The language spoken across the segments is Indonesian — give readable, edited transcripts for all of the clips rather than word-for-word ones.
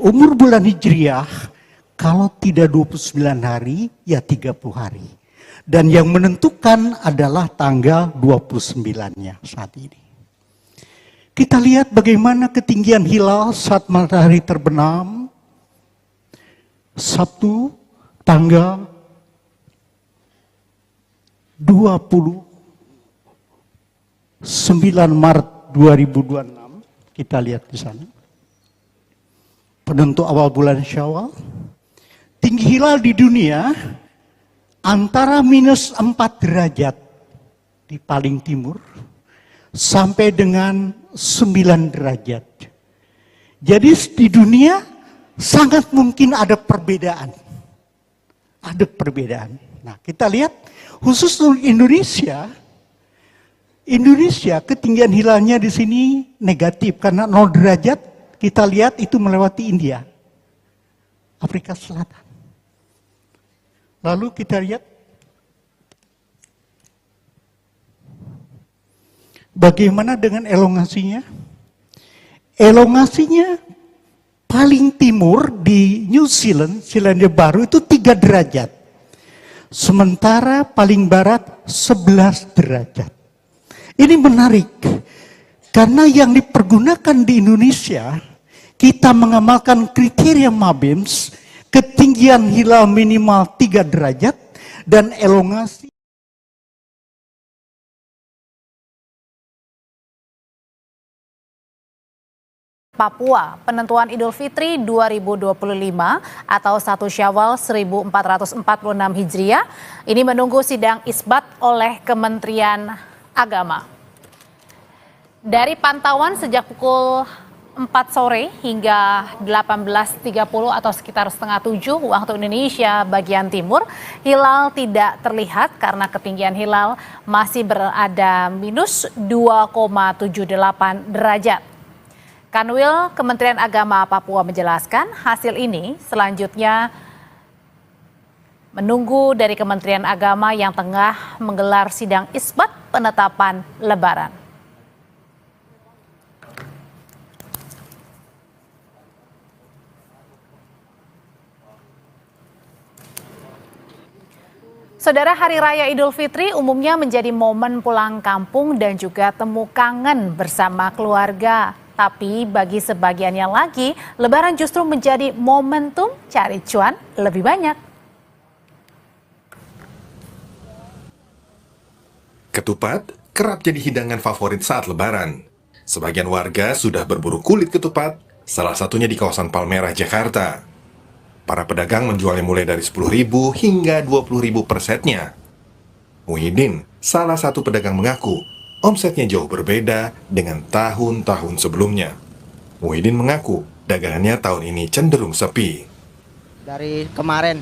umur bulan Hijriah, kalau tidak 29 hari, ya 30 hari. Dan yang menentukan adalah tanggal 29-nya saat ini. Kita lihat bagaimana ketinggian hilal saat matahari terbenam. Sabtu, tanggal 29 Maret 2026, kita lihat di sana. Penentu awal bulan Syawal. Tinggi hilal di dunia antara minus 4 derajat di paling timur sampai dengan 9 derajat. Jadi di dunia sangat mungkin ada perbedaan. Ada perbedaan. Nah, kita lihat khusus untuk Indonesia ketinggian hilalnya di sini negatif karena 0 derajat. Kita lihat itu melewati India, Afrika Selatan. Lalu kita lihat bagaimana dengan elongasinya. Elongasinya paling timur di New Zealand, Selandia Baru itu 3 derajat. Sementara paling barat 11 derajat. Ini menarik, karena yang dipergunakan di Indonesia, kita mengamalkan kriteria MABIMS, ketinggian hilal minimal 3 derajat, dan elongasi Papua, penentuan Idul Fitri 2025 atau 1 Syawal 1446 Hijriah ini menunggu sidang isbat oleh Kementerian Agama. Dari pantauan sejak pukul 4 sore hingga 18.30 atau sekitar setengah 7 waktu Indonesia bagian timur, hilal tidak terlihat karena ketinggian hilal masih berada minus 2,78 derajat. Kanwil Kementerian Agama Papua menjelaskan hasil ini selanjutnya menunggu dari Kementerian Agama yang tengah menggelar sidang isbat penetapan Lebaran. Saudara, Hari Raya Idul Fitri umumnya menjadi momen pulang kampung dan juga temu kangen bersama keluarga. Tapi bagi sebagiannya lagi, Lebaran justru menjadi momentum cari cuan lebih banyak. Ketupat kerap jadi hidangan favorit saat Lebaran. Sebagian warga sudah berburu kulit ketupat, salah satunya di kawasan Palmerah, Jakarta. Para pedagang menjualnya mulai dari 10.000 hingga 20.000 per setnya. Muhyiddin, salah satu pedagang mengaku, omsetnya jauh berbeda dengan tahun-tahun sebelumnya. Muhyiddin mengaku dagangannya tahun ini cenderung sepi. Dari kemarin.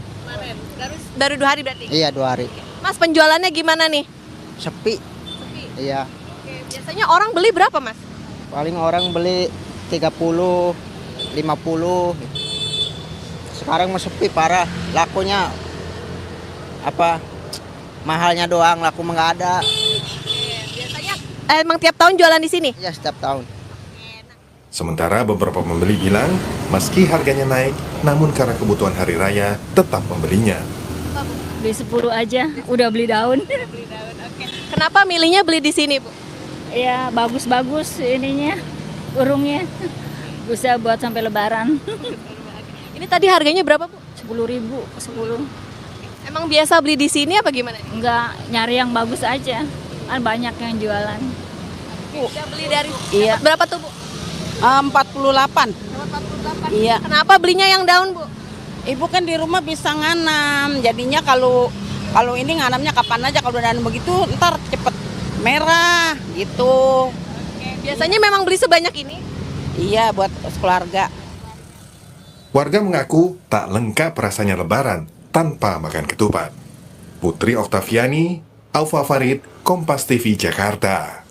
Baru 2 hari berarti? Iya, 2 hari. Mas, penjualannya gimana nih? Sepi. Iya. Oke, biasanya orang beli berapa, Mas? Paling orang beli 30, 50. Sekarang mah sepi parah. Lakunya mahalnya doang, laku mah nggak ada. Biasanya emang tiap tahun jualan di sini? Iya, setiap tahun. Sementara beberapa pembeli bilang, meski harganya naik, namun karena kebutuhan hari raya, tetap membelinya. Beli 10 aja, udah beli daun. Kenapa milihnya beli di sini, Bu? Ya, bagus-bagus ininya, burungnya. Bisa buat sampai Lebaran. Ini tadi harganya berapa, Bu? 10.000, 10. Emang biasa beli di sini apa gimana? Enggak, nyari yang bagus aja. Kan banyak yang jualan. Bisa beli dari Iya. berapa tuh, Bu? 48. 48. Iya. Kenapa belinya yang daun, Bu? Ibu kan di rumah bisa nganam. Jadinya kalau ini nganamnya kapan aja, kalau udah begitu ntar cepet merah gitu. Biasanya memang beli sebanyak ini? Iya, buat keluarga. Warga mengaku tak lengkap rasanya Lebaran tanpa makan ketupat. Putri Oktaviani, Aufa Farid, Kompas TV Jakarta.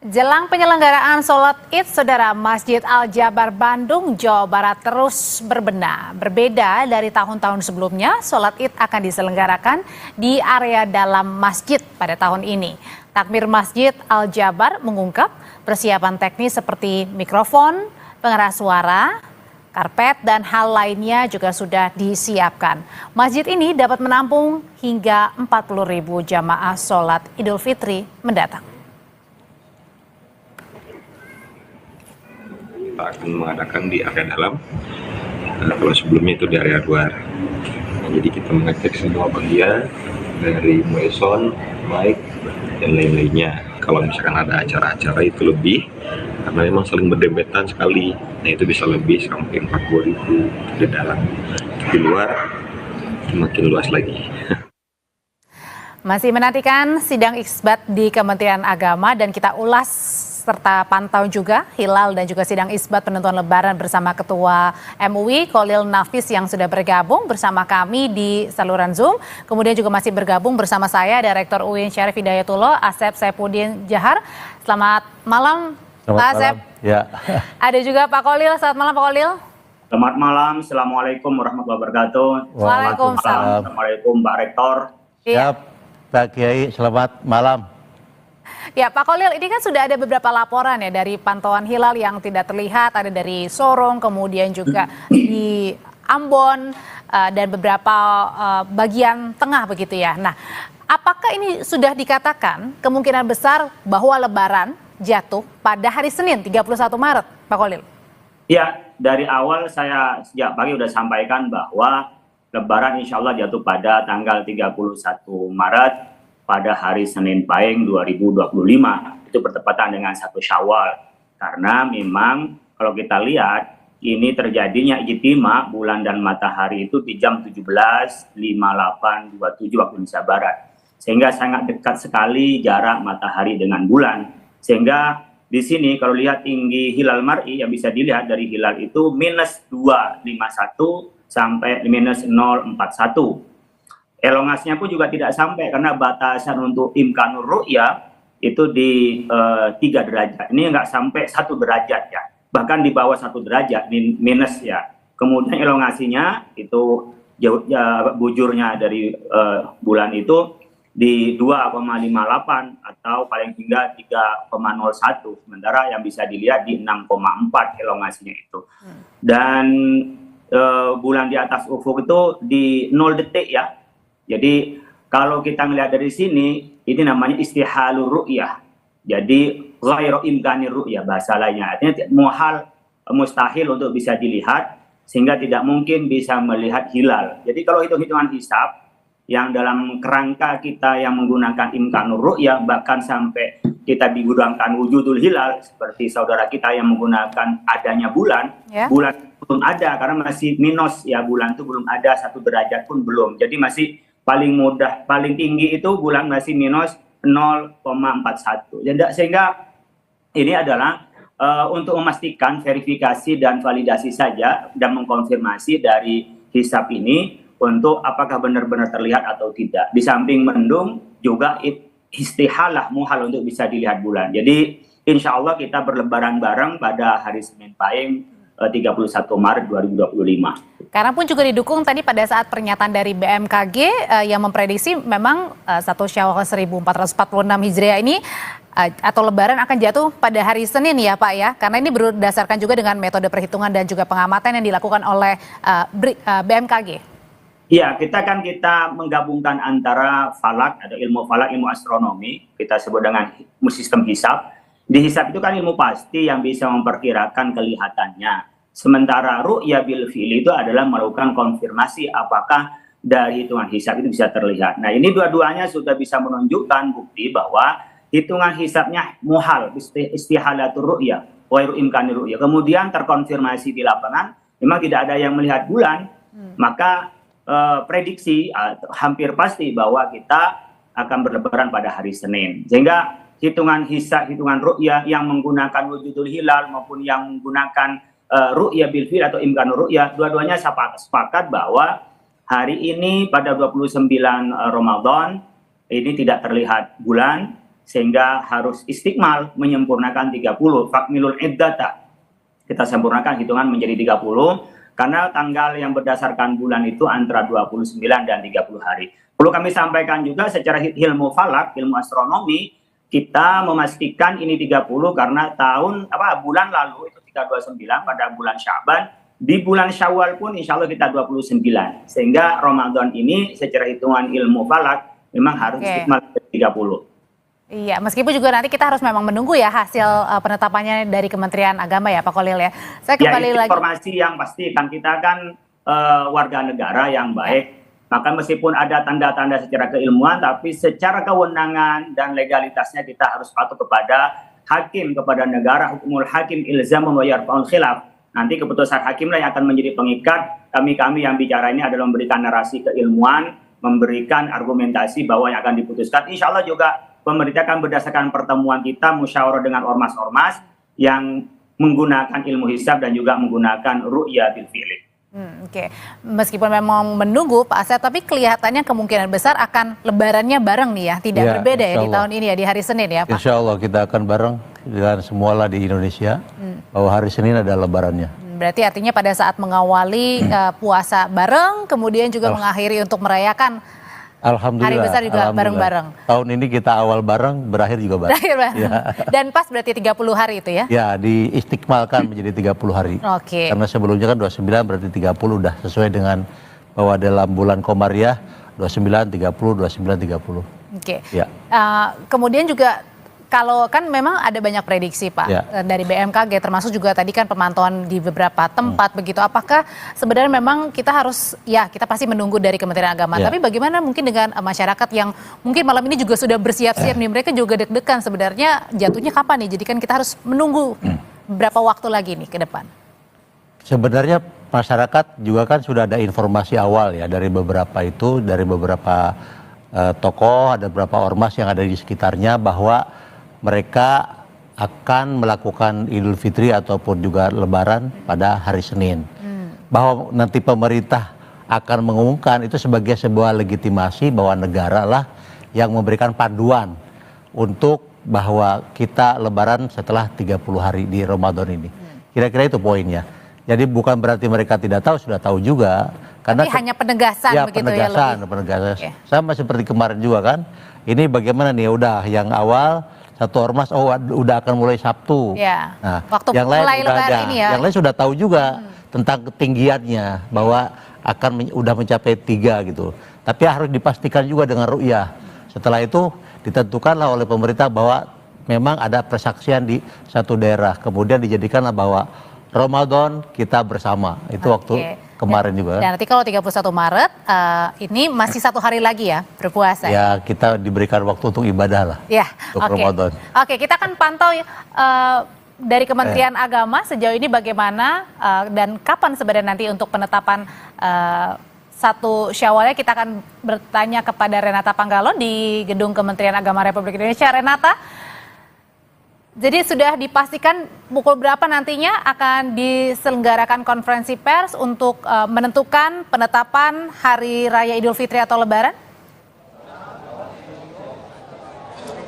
Jelang penyelenggaraan sholat Id, Saudara, Masjid Al-Jabar Bandung, Jawa Barat terus berbenah. Berbeda dari tahun-tahun sebelumnya, sholat Id akan diselenggarakan di area dalam masjid pada tahun ini. Takmir Masjid Al-Jabar mengungkap Persiapan teknis seperti mikrofon, pengeras suara, karpet, dan hal lainnya juga sudah disiapkan. Masjid ini dapat menampung hingga 40.000 jamaah sholat Idul Fitri mendatang. Kita akan mengadakan di area dalam, kalau sebelumnya itu di area luar. Jadi kita mengecek semua bagian dari muezzin, mic, dan lain-lainnya. Kalau misalkan ada acara-acara itu lebih, karena memang saling berdempetan sekali. Nah itu bisa lebih sampai 40.000 di dalam. Di luar makin luas lagi. Masih menantikan sidang isbat di Kementerian Agama dan kita ulas serta pantau juga hilal dan juga sidang isbat penentuan lebaran bersama Ketua MUI Kholil Nafis yang sudah bergabung bersama kami di saluran Zoom. Kemudian juga masih bergabung bersama saya Direktur UIN Syarif Hidayatullah, Asep Saifuddin Jahar. Selamat malam Pak Asep. Ya. Ada juga Pak Kholil. Selamat malam Pak Kholil. Selamat malam. Assalamualaikum warahmatullahi wabarakatuh. Waalaikumsalam. Assalamualaikum Mbak Rektor. Iya. Pak Kiai, selamat malam. Ya Pak Kholil, ini kan sudah ada beberapa laporan ya dari pantauan hilal yang tidak terlihat, ada dari Sorong, kemudian juga di Ambon, dan beberapa bagian tengah begitu ya. Nah, apakah ini sudah dikatakan kemungkinan besar bahwa Lebaran jatuh pada hari Senin 31 Maret, Pak Kholil? Ya, dari awal saya sejak pagi sudah sampaikan bahwa Lebaran insya Allah jatuh pada tanggal 31 Maret pada hari Senin Pahing 2025. Itu bertepatan dengan 1 Syawal. Karena memang kalau kita lihat ini terjadinya ijtima bulan dan matahari itu di jam 17.58.27 waktu Indonesia Barat. Sehingga sangat dekat sekali jarak matahari dengan bulan. Sehingga di sini kalau lihat tinggi hilal mar'i yang bisa dilihat dari hilal itu minus 251 sampai minus 041. Elongasinya pun juga tidak sampai karena batasan untuk imkanur ru'ya itu di 3 derajat. Ini nggak sampai 1 derajat ya. Bahkan di bawah 1 derajat, minus ya. Kemudian elongasinya itu jauh, ya, bujurnya dari bulan itu di 2,58 atau paling hingga 3,01. Sementara yang bisa dilihat di 6,4 elongasinya itu. Dan bulan di atas ufuk itu di 0 detik ya. Jadi kalau kita melihat dari sini, ini namanya istihalur ru'yah. Jadi ghairu imkanir ru'yah bahasa lainnya. Artinya muhal, mustahil untuk bisa dilihat sehingga tidak mungkin bisa melihat hilal. Jadi kalau hitung-hitungan hisab yang dalam kerangka kita yang menggunakan imkanur ru'yah bahkan sampai kita digunakan wujudul hilal seperti saudara kita yang menggunakan adanya bulan, bulan belum ada karena masih minus ya, bulan itu belum ada 1 derajat pun belum. Jadi masih paling mudah, paling tinggi itu bulan masih minus 0,41. Sehingga ini adalah untuk memastikan verifikasi dan validasi saja dan mengkonfirmasi dari hisab ini untuk apakah benar-benar terlihat atau tidak. Di samping mendung juga istihalah muhal untuk bisa dilihat bulan. Jadi insya Allah kita berlebaran bareng pada hari Senin Pahing 31 Maret 2025. Karena pun juga didukung tadi pada saat pernyataan dari BMKG yang memprediksi memang 1 Syawal 1446 Hijriah ini atau Lebaran akan jatuh pada hari Senin ya Pak ya. Karena ini berdasarkan juga dengan metode perhitungan dan juga pengamatan yang dilakukan oleh BMKG. Iya, kita menggabungkan antara falak, ada ilmu falak, ilmu astronomi, kita sebut dengan sistem hisab. Di hisab itu kan ilmu pasti yang bisa memperkirakan kelihatannya. Sementara ru'ya bil fi'li itu adalah melakukan konfirmasi apakah dari hitungan hisab itu bisa terlihat. Nah ini dua-duanya sudah bisa menunjukkan bukti bahwa hitungan hisabnya muhal, istihalatur ru'ya, ghairu imkanir ru'ya. Kemudian terkonfirmasi di lapangan, memang tidak ada yang melihat bulan, maka prediksi hampir pasti bahwa kita akan berlebaran pada hari Senin. Sehingga hitungan hisab, hitungan ru'ya yang menggunakan wujudul hilal maupun yang menggunakan ru'ya bil fi'l atau imkanur ru'ya, dua-duanya sepakat bahwa hari ini pada 29 Ramadan ini tidak terlihat bulan sehingga harus istiqmal menyempurnakan 30 fakmilul iddata. Kita sempurnakan hitungan menjadi 30 karena tanggal yang berdasarkan bulan itu antara 29 dan 30 hari. Perlu kami sampaikan juga secara ilmu falak, ilmu astronomi, kita memastikan ini 30 karena bulan lalu itu 329 pada bulan Sya'ban, di bulan Syawal pun insya Allah kita 29, sehingga Ramadan ini secara hitungan ilmu falak memang harus istiqmal 30. Iya, meskipun juga nanti kita harus memang menunggu ya hasil penetapannya dari Kementerian Agama ya Pak Kolil ya. Saya kembali lagi. Informasi yang pasti kan kita kan warga negara yang baik, maka meskipun ada tanda-tanda secara keilmuan, tapi secara kewenangan dan legalitasnya kita harus patuh kepada hakim, kepada negara. Hukumul hakim ilzamun wa yarfa'ul khilaf. Nanti keputusan hakim lah yang akan menjadi pengikat. Kami yang bicara ini adalah memberikan narasi keilmuan, memberikan argumentasi bahwa yang akan diputuskan. Insya Allah juga pemerintah akan berdasarkan pertemuan kita musyawarah dengan ormas-ormas yang menggunakan ilmu hisab dan juga menggunakan ru'ya bil fi'li. Oke. Meskipun memang menunggu Pak Asep, tapi kelihatannya kemungkinan besar akan lebarannya bareng nih ya, tidak berbeda ya di tahun ini ya, di hari Senin ya Pak. Insya Allah kita akan bareng dengan semualah di Indonesia, bahwa hari Senin ada lebarannya. Berarti artinya pada saat mengawali puasa bareng, kemudian juga mengakhiri untuk merayakan Alhamdulillah. Hari besar juga bareng-bareng. Tahun ini kita awal bareng, berakhir juga bareng. Berakhir bareng. Ya. Dan pas berarti 30 hari itu ya? Ya, diistikmalkan menjadi 30 hari. Oke. Karena sebelumnya kan 29 berarti 30 udah sesuai dengan bahwa dalam bulan Komariah 29, 30, 29, 30. Oke. Ya. Kemudian juga kalau kan memang ada banyak prediksi Pak dari BMKG, termasuk juga tadi kan pemantauan di beberapa tempat begitu. Apakah sebenarnya memang kita harus, ya kita pasti menunggu dari Kementerian Agama. Tapi bagaimana mungkin dengan masyarakat yang mungkin malam ini juga sudah bersiap-siap nih, mereka juga deg-degan sebenarnya jatuhnya kapan nih? Jadi kan kita harus menunggu berapa waktu lagi nih ke depan? Sebenarnya masyarakat juga kan sudah ada informasi awal ya dari beberapa tokoh, ada beberapa ormas yang ada di sekitarnya bahwa mereka akan melakukan Idul Fitri ataupun juga Lebaran pada hari Senin. Bahwa nanti pemerintah akan mengumumkan itu sebagai sebuah legitimasi bahwa negara lah yang memberikan panduan untuk bahwa kita Lebaran setelah 30 hari di Ramadan ini. Kira-kira itu poinnya. Jadi bukan berarti mereka tidak tahu, sudah tahu juga. Karena tapi hanya penegasan begitu ya? Penegasan. Sama seperti kemarin juga kan. Ini bagaimana nih, udah yang awal satu ormas udah akan mulai Sabtu. Ya. Nah, waktu yang lain udah ada. Ini ya. Yang lain sudah tahu juga tentang ketinggiannya bahwa akan udah mencapai 3 gitu. Tapi harus dipastikan juga dengan ru'yah. Setelah itu ditentukanlah oleh pemerintah bahwa memang ada persaksian di satu daerah. Kemudian dijadikanlah bahwa Ramadan kita bersama. Itu waktu kemarin juga. Dan nanti kalau 31 Maret, ini masih 1 hari lagi ya berpuasa. Ya, kita diberikan waktu untuk ibadah lah. Ya, untuk Ramadan. Oke, kita akan pantau dari Kementerian Agama sejauh ini bagaimana dan kapan sebenarnya nanti untuk penetapan 1 Syawalnya. Kita akan bertanya kepada Renata Panggalon di Gedung Kementerian Agama Republik Indonesia. Renata, jadi sudah dipastikan pukul berapa nantinya akan diselenggarakan konferensi pers untuk menentukan penetapan Hari Raya Idul Fitri atau Lebaran?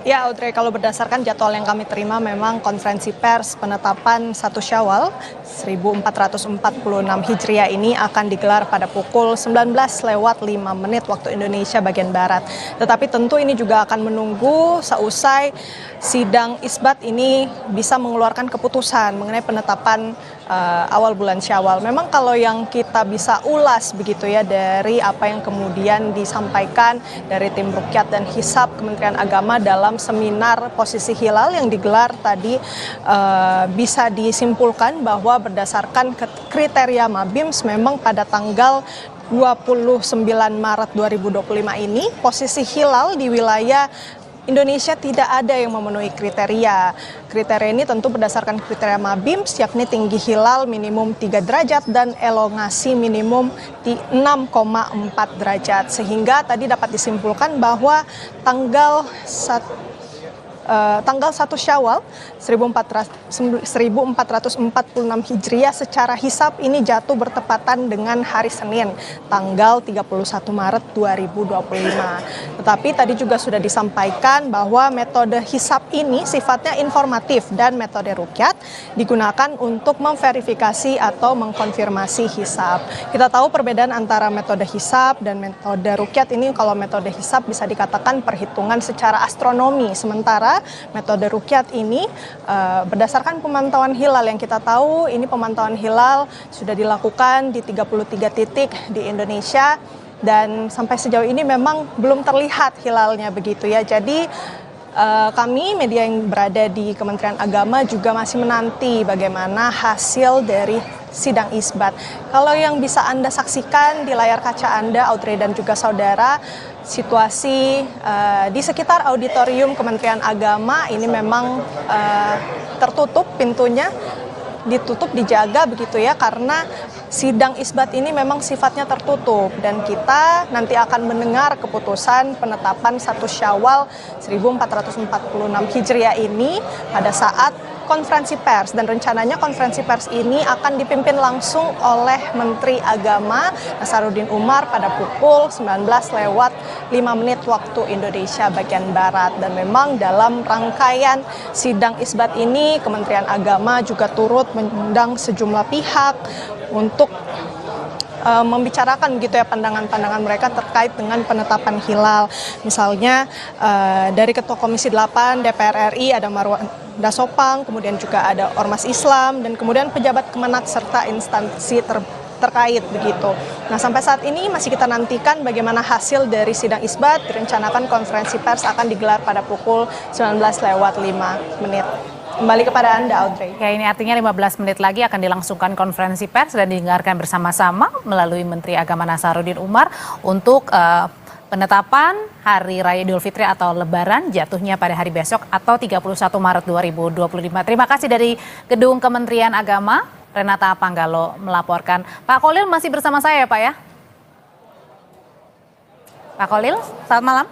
Ya Audrey, kalau berdasarkan jadwal yang kami terima memang konferensi pers penetapan 1 Syawal 1446 Hijriah ini akan digelar pada pukul 19:05 waktu Indonesia bagian Barat. Tetapi tentu ini juga akan menunggu seusai sidang isbat ini bisa mengeluarkan keputusan mengenai penetapan awal bulan Syawal. Memang kalau yang kita bisa ulas begitu ya dari apa yang kemudian disampaikan dari tim Rukyat dan Hisab Kementerian Agama dalam seminar posisi hilal yang digelar tadi, bisa disimpulkan bahwa berdasarkan kriteria Mabims memang pada tanggal 29 Maret 2025 ini posisi hilal di wilayah Indonesia tidak ada yang memenuhi kriteria. Kriteria ini tentu berdasarkan kriteria Mabims, yakni tinggi hilal minimum 3 derajat dan elongasi minimum 6,4 derajat. Sehingga tadi dapat disimpulkan bahwa tanggal 1 Syawal 1446 Hijriah secara hisab ini jatuh bertepatan dengan hari Senin tanggal 31 Maret 2025. Tetapi tadi juga sudah disampaikan bahwa metode hisab ini sifatnya informatif dan metode rukyat digunakan untuk memverifikasi atau mengkonfirmasi hisab. Kita tahu perbedaan antara metode hisab dan metode rukyat ini, kalau metode hisab bisa dikatakan perhitungan secara astronomi, sementara saja metode ruqyat ini berdasarkan pemantauan hilal yang kita tahu, ini pemantauan hilal sudah dilakukan di 33 titik di Indonesia dan sampai sejauh ini memang belum terlihat hilalnya begitu ya. Jadi kami media yang berada di Kementerian Agama juga masih menanti bagaimana hasil dari sidang isbat. Kalau yang bisa Anda saksikan di layar kaca Anda, Audrey dan juga saudara, situasi di sekitar auditorium Kementerian Agama ini memang tertutup pintunya, ditutup, dijaga begitu ya, karena sidang isbat ini memang sifatnya tertutup dan kita nanti akan mendengar keputusan penetapan 1 Syawal 1446 Hijriah ini pada saat konferensi pers, dan rencananya konferensi pers ini akan dipimpin langsung oleh Menteri Agama Nasaruddin Umar pada pukul 19:05 waktu Indonesia bagian Barat. Dan memang dalam rangkaian sidang isbat ini Kementerian Agama juga turut mengundang sejumlah pihak untuk membicarakan gitu ya pandangan-pandangan mereka terkait dengan penetapan hilal. Misalnya dari Ketua Komisi 8 DPR RI ada Marwan Dasopang, kemudian juga ada Ormas Islam, dan kemudian pejabat Kemenak serta instansi terkait begitu. Nah, sampai saat ini masih kita nantikan bagaimana hasil dari sidang isbat. Direncanakan konferensi pers akan digelar pada pukul 19:05. Kembali kepada Anda, Audrey. Ya, ini artinya 15 menit lagi akan dilangsungkan konferensi pers dan didengarkan bersama-sama melalui Menteri Agama Nasaruddin Umar untuk penetapan Hari Raya Idul Fitri atau Lebaran jatuhnya pada hari besok atau 31 Maret 2025. Terima kasih dari Gedung Kementerian Agama, Renata Panggalo melaporkan. Pak Kholil masih bersama saya ya Pak ya? Pak Kholil, selamat malam.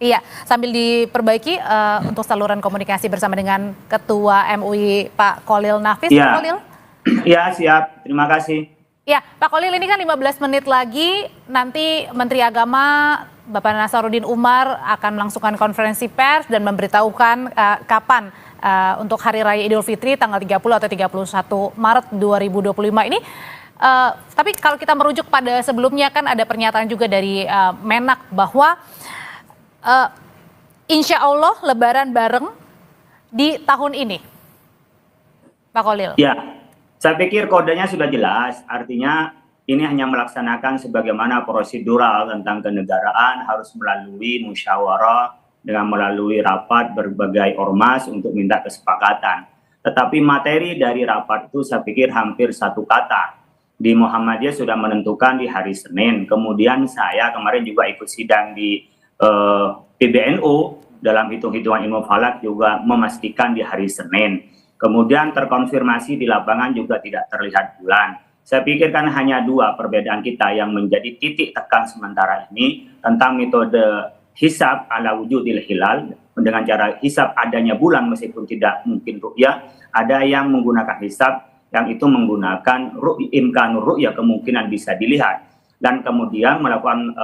Iya, sambil diperbaiki untuk saluran komunikasi bersama dengan Ketua MUI Pak Kholil Nafis. Ya. Pak Kholil? Ya, siap. Terima kasih. Ya, Pak Kholil, ini kan 15 menit lagi nanti Menteri Agama Bapak Nasaruddin Umar akan melangsungkan konferensi pers dan memberitahukan kapan untuk Hari Raya Idul Fitri tanggal 30 atau 31 Maret 2025 ini. Tapi kalau kita merujuk pada sebelumnya kan ada pernyataan juga dari Menak bahwa insya Allah Lebaran bareng di tahun ini, Pak Kholil. Ya, saya pikir kodenya sudah jelas. Artinya ini hanya melaksanakan sebagaimana prosedural tentang kenegaraan, harus melalui musyawarah dengan melalui rapat berbagai ormas untuk minta kesepakatan. Tetapi materi dari rapat itu saya pikir hampir satu kata. Di Muhammadiyah sudah menentukan di hari Senin. Kemudian saya kemarin juga ikut sidang di PBNU dalam hitung-hitungan ilmu falak juga memastikan di hari Senin. Kemudian terkonfirmasi di lapangan juga tidak terlihat bulan. Saya pikir kan hanya dua perbedaan kita yang menjadi titik tekan sementara ini tentang metode hisab ala wujudil hilal, dengan cara hisab adanya bulan meskipun tidak mungkin ru'yah. Ada yang menggunakan hisab yang itu menggunakan imkanur ru'yah, kemungkinan bisa dilihat. Dan kemudian melakukan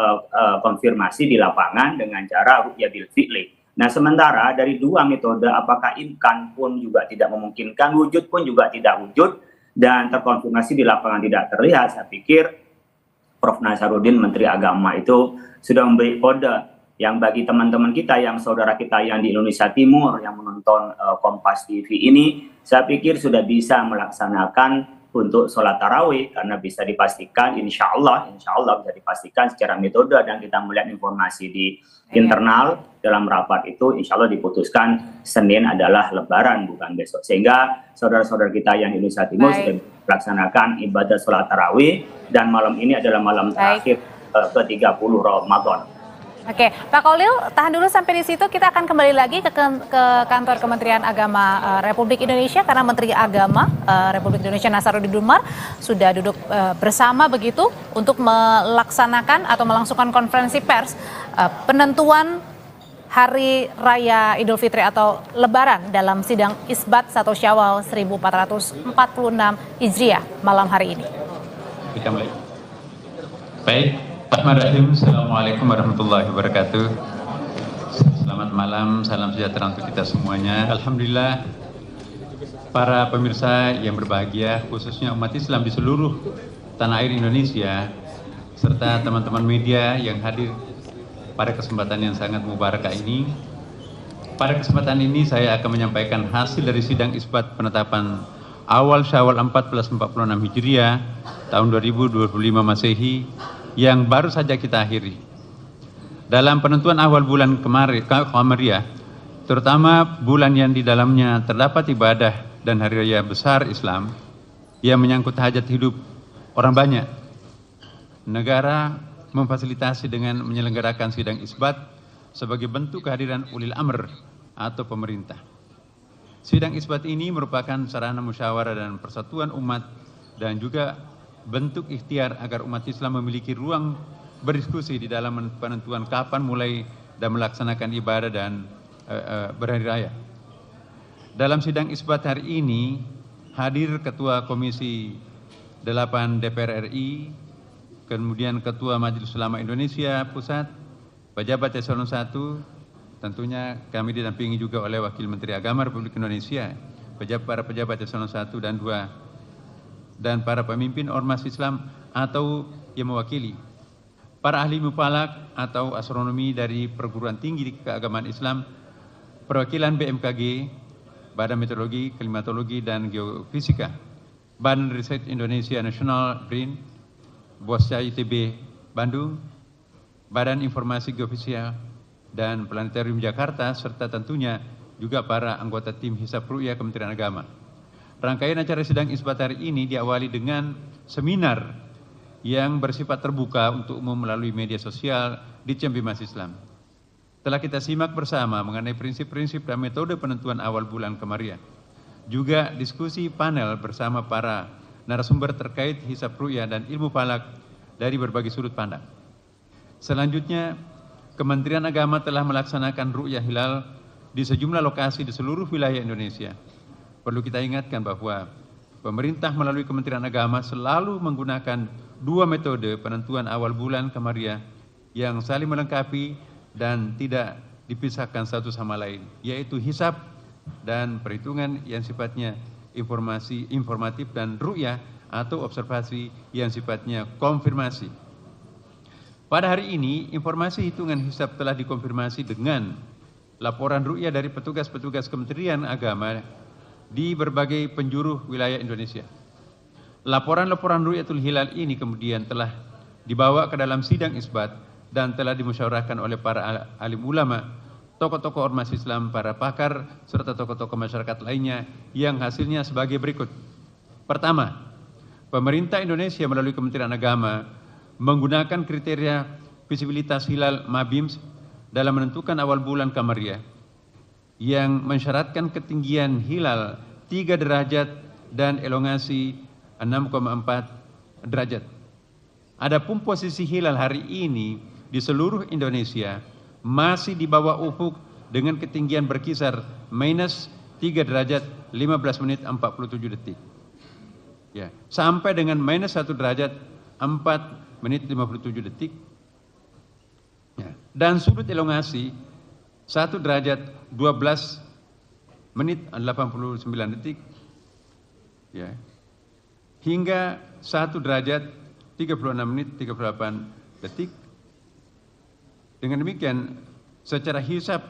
konfirmasi di lapangan dengan cara ru'yah bil fi'li. Nah, sementara dari dua metode, apakah imkan pun juga tidak memungkinkan, wujud pun juga tidak wujud, dan terkonfirmasi di lapangan tidak terlihat, saya pikir Prof. Nasaruddin, Menteri Agama itu sudah memberi kode yang bagi teman-teman kita, yang saudara kita yang di Indonesia Timur, yang menonton Kompas TV ini, saya pikir sudah bisa melaksanakan untuk sholat tarawih, karena bisa dipastikan insya Allah bisa dipastikan secara metode, dan kita melihat informasi di internal dalam rapat itu insya Allah diputuskan Senin adalah Lebaran bukan besok, sehingga saudara-saudara kita yang di Indonesia Timur sudah melaksanakan ibadah sholat tarawih, dan malam ini adalah malam terakhir ke-30 Ramadan. Oke, Pak Kholil, tahan dulu sampai di situ. Kita akan kembali lagi ke kantor Kementerian Agama Republik Indonesia, karena Menteri Agama Republik Indonesia Nasaruddin Umar sudah duduk bersama begitu untuk melaksanakan atau melangsungkan konferensi pers penentuan Hari Raya Idul Fitri atau Lebaran dalam sidang isbat 1 Syawal 1446 Hijriah malam hari ini. Baik. Bismillahirrahmanirrahim. Assalamualaikum warahmatullahi wabarakatuh. Selamat malam, salam sejahtera untuk kita semuanya. Alhamdulillah, para pemirsa yang berbahagia, khususnya umat Islam di seluruh tanah air Indonesia, serta teman-teman media yang hadir pada kesempatan yang sangat mubarakah ini. Pada kesempatan ini saya akan menyampaikan hasil dari sidang isbat penetapan awal Syawal 1446 Hijriah tahun 2025 Masehi yang baru saja kita akhiri. Dalam penentuan awal bulan Qamariyah, terutama bulan yang di dalamnya terdapat ibadah dan hari raya besar Islam yang menyangkut hajat hidup orang banyak, negara memfasilitasi dengan menyelenggarakan sidang isbat sebagai bentuk kehadiran ulil amr atau pemerintah. Sidang isbat ini merupakan sarana musyawarah dan persatuan umat dan juga bentuk ikhtiar agar umat Islam memiliki ruang berdiskusi di dalam penentuan kapan mulai dan melaksanakan ibadah dan berhari raya. Dalam sidang isbat hari ini hadir Ketua Komisi 8 DPR RI, kemudian Ketua Majelis Ulama Indonesia Pusat, pejabat eselon 1, tentunya kami didampingi juga oleh Wakil Menteri Agama Republik Indonesia, para pejabat eselon 1 dan 2, dan para pemimpin ormas Islam atau yang mewakili, para ahli mufalak atau astronomi dari perguruan tinggi keagamaan Islam, perwakilan BMKG, Badan Meteorologi, Klimatologi, dan Geofisika, Badan Riset Indonesia Nasional BRIN, Bosca ITB Bandung, Badan Informasi Geofisika dan Planetarium Jakarta, serta tentunya juga para anggota tim Hisab Ru'yah Kementerian Agama. Rangkaian acara sidang isbat hari ini diawali dengan seminar yang bersifat terbuka untuk umum melalui media sosial di Cembimas Islam. Telah kita simak bersama mengenai prinsip-prinsip dan metode penentuan awal bulan Qamariyah. Juga diskusi panel bersama para narasumber terkait Hisab Ru'yah dan ilmu falak dari berbagai sudut pandang. Selanjutnya, Kementerian Agama telah melaksanakan ru'yah hilal di sejumlah lokasi di seluruh wilayah Indonesia. Perlu kita ingatkan bahwa pemerintah melalui Kementerian Agama selalu menggunakan dua metode penentuan awal bulan Qamariyah yang saling melengkapi dan tidak dipisahkan satu sama lain, yaitu hisab dan perhitungan yang sifatnya informatif dan ru'yah atau observasi yang sifatnya konfirmasi. Pada hari ini, informasi hitungan hisab telah dikonfirmasi dengan laporan ru'yah dari petugas-petugas Kementerian Agama di berbagai penjuru wilayah Indonesia. Laporan-laporan ru'yatul hilal ini kemudian telah dibawa ke dalam sidang isbat dan telah dimusyawarahkan oleh para alim ulama, tokoh-tokoh ormas Islam, para pakar, serta tokoh-tokoh masyarakat lainnya yang hasilnya sebagai berikut. Pertama, pemerintah Indonesia melalui Kementerian Agama menggunakan kriteria visibilitas hilal MABIMS dalam menentukan awal bulan Qamariyah yang mensyaratkan ketinggian hilal 3 derajat dan elongasi 6,4 derajat. Adapun posisi hilal hari ini di seluruh Indonesia masih di bawah ufuk dengan ketinggian berkisar minus 3 derajat 15 menit 47 detik. Ya, sampai dengan minus 1 derajat 4 menit 57 detik. Ya. Dan sudut elongasi 1 derajat 12 menit 89 detik. Ya. Hingga 1 derajat 36 menit 38 detik. Dengan demikian, secara hisab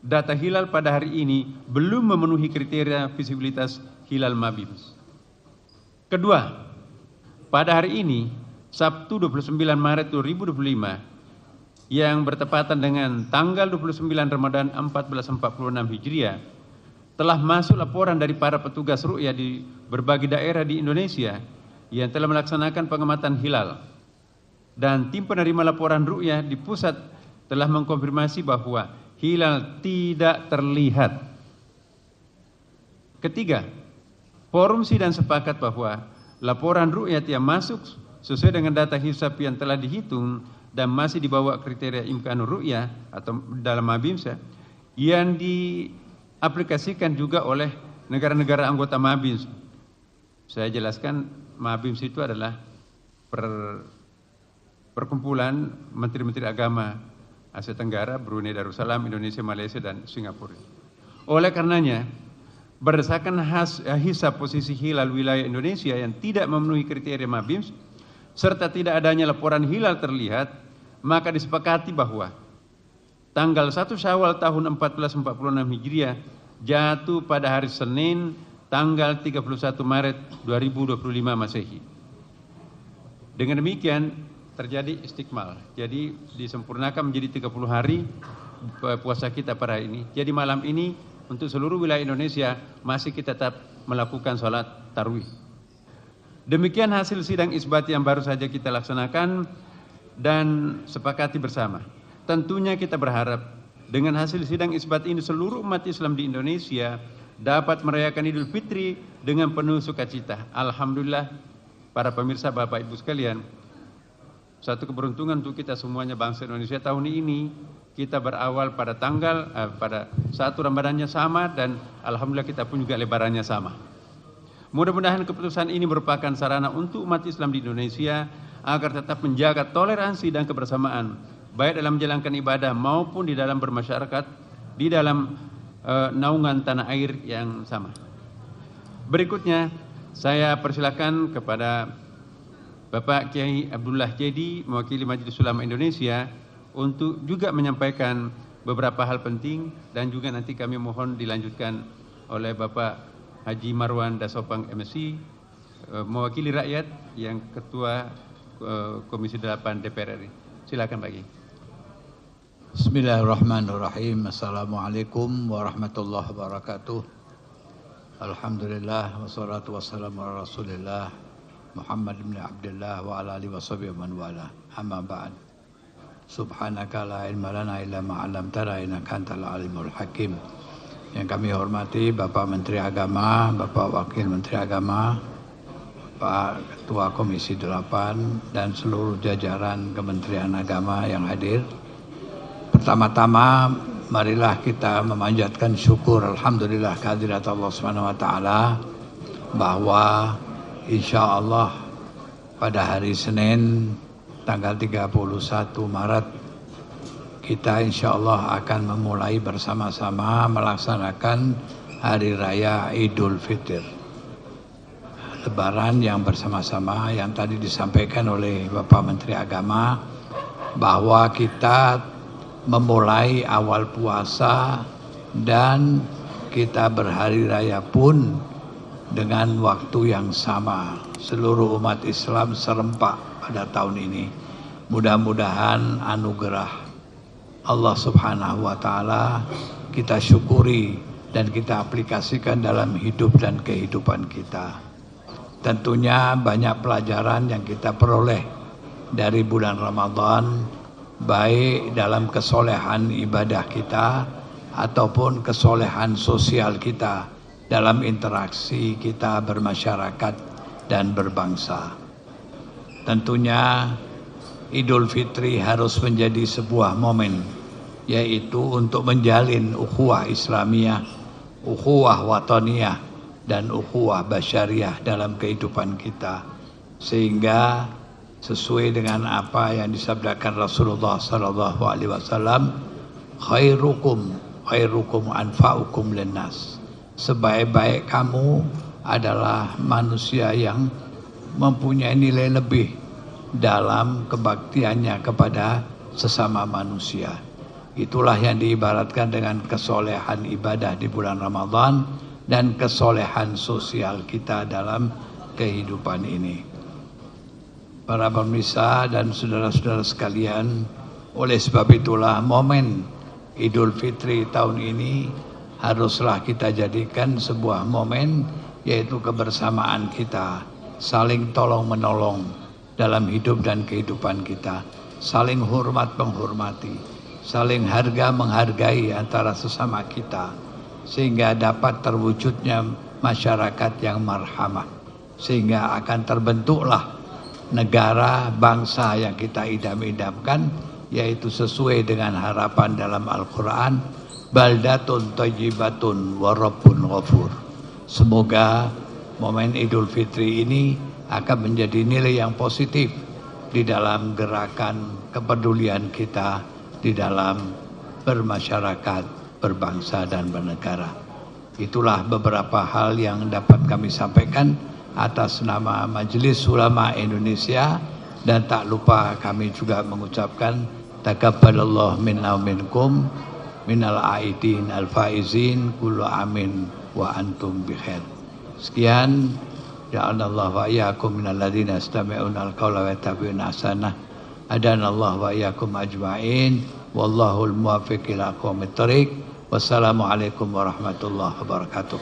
data hilal pada hari ini belum memenuhi kriteria visibilitas hilal MABIMS. Kedua, pada hari ini Sabtu 29 Maret 2025 yang bertepatan dengan tanggal 29 Ramadan 1446 Hijriah telah masuk laporan dari para petugas ru'yah di berbagai daerah di Indonesia yang telah melaksanakan pengamatan hilal. Dan tim penerima laporan ru'yah di pusat telah mengkonfirmasi bahwa hilal tidak terlihat. Ketiga, forum sidang sepakat bahwa laporan ru'yah yang masuk sesuai dengan data hisab yang telah dihitung dan masih dibawa kriteria imkanur ru'yah atau dalam MABIMS yang diaplikasikan juga oleh negara-negara anggota MABIMS. Saya jelaskan, MABIMS itu adalah perkumpulan menteri-menteri agama Asia Tenggara, Brunei Darussalam, Indonesia, Malaysia, dan Singapura. Oleh karenanya, berdasarkan hisab posisi hilal wilayah Indonesia yang tidak memenuhi kriteria MABIMS serta tidak adanya laporan hilal terlihat, maka disepakati bahwa tanggal 1 Syawal tahun 1446 Hijriah jatuh pada hari Senin tanggal 31 Maret 2025 Masehi. Dengan demikian terjadi istikmal. Jadi disempurnakan menjadi 30 hari puasa kita pada hari ini. Jadi malam ini untuk seluruh wilayah Indonesia masih kita tetap melakukan sholat tarawih. Demikian hasil sidang isbat yang baru saja kita laksanakan dan sepakati bersama. Tentunya kita berharap dengan hasil sidang isbat ini seluruh umat Islam di Indonesia dapat merayakan Idul Fitri dengan penuh sukacita. Alhamdulillah, para pemirsa, Bapak Ibu sekalian, satu keberuntungan untuk kita semuanya bangsa Indonesia tahun ini kita berawal pada pada 1 Ramadannya sama dan alhamdulillah kita pun juga lebarannya sama. Mudah-mudahan keputusan ini merupakan sarana untuk umat Islam di Indonesia agar tetap menjaga toleransi dan kebersamaan baik dalam menjalankan ibadah maupun di dalam bermasyarakat di dalam naungan tanah air yang sama. Berikutnya saya persilakan kepada Bapak Kiai Abdullah Jadi, mewakili Majelis Ulama Indonesia, untuk juga menyampaikan beberapa hal penting dan juga nanti kami mohon dilanjutkan oleh Bapak Haji Marwan Dasopang MSI, mewakili rakyat yang Ketua Komisi 8 DPR RI. Silakan Pak Kiai. Bismillahirrahmanirrahim. Assalamualaikum warahmatullahi wabarakatuh. Alhamdulillah wassalatu wassalamu ala Rasulillah Muhammad bin Abdullah wa ala alihi washabihi man wala. Amma ba'd. Subhanaka la ilma lana illa ma 'allamtana innaka antal alimul hakim. Yang kami hormati Bapak Menteri Agama, Bapak Wakil Menteri Agama, Pak Ketua Komisi 8 dan seluruh jajaran Kementerian Agama yang hadir. Pertama-tama marilah kita memanjatkan syukur alhamdulillah kehadirat Allah Subhanahu wa taala bahwa insya Allah pada hari Senin tanggal 31 Maret kita insya Allah akan memulai bersama-sama melaksanakan Hari Raya Idul Fitri. Lebaran yang bersama-sama yang tadi disampaikan oleh Bapak Menteri Agama bahwa kita memulai awal puasa dan kita berhari raya pun dengan waktu yang sama. Seluruh umat Islam serempak pada tahun ini. Mudah-mudahan anugerah Allah Subhanahu wa taala kita syukuri dan kita aplikasikan dalam hidup dan kehidupan kita. Tentunya banyak pelajaran yang kita peroleh dari bulan Ramadan, baik dalam kesolehan ibadah kita ataupun kesolehan sosial kita dalam interaksi kita bermasyarakat dan berbangsa. Tentunya Idul Fitri harus menjadi sebuah momen, yaitu untuk menjalin ukhuwah Islamiyah, ukhuwah wataniyah, dan ukhuwah basyariah dalam kehidupan kita, sehingga sesuai dengan apa yang disabdakan Rasulullah SAW, khairukum anfa'ukum linnas. Sebaik-baik kamu adalah manusia yang mempunyai nilai lebih dalam kebaktiannya kepada sesama manusia. Itulah yang diibaratkan dengan kesolehan ibadah di bulan Ramadan dan kesolehan sosial kita dalam kehidupan ini. Para pemirsa dan saudara-saudara sekalian, oleh sebab itulah momen Idul Fitri tahun ini haruslah kita jadikan sebuah momen, yaitu kebersamaan kita, saling tolong-menolong dalam hidup dan kehidupan kita, saling hormat menghormati, saling harga menghargai antara sesama kita, sehingga dapat terwujudnya masyarakat yang marhamah, sehingga akan terbentuklah negara bangsa yang kita idam-idamkan, yaitu sesuai dengan harapan dalam Al-Quran, baldatun thayyibatun wa rabbun ghafur. Semoga momen Idul Fitri ini akan menjadi nilai yang positif di dalam gerakan kepedulian kita di dalam bermasyarakat, berbangsa dan bernegara. Itulah beberapa hal yang dapat kami sampaikan atas nama Majelis Ulama Indonesia, dan tak lupa kami juga mengucapkan Takabbalallahu minna wa minkum minal aidin al-faizin kullu amin wa antum bikhair. Sekian, ja'alallahu wa iyyakum minal ladzina yastami'una al-qawla wa yattabi'una ahsanah. Hadanallahu wa iyyakum ajma'in. Wallahul muwaffiq ila aqwamit thoriq. Wassalamualaikum warahmatullahi wabarakatuh.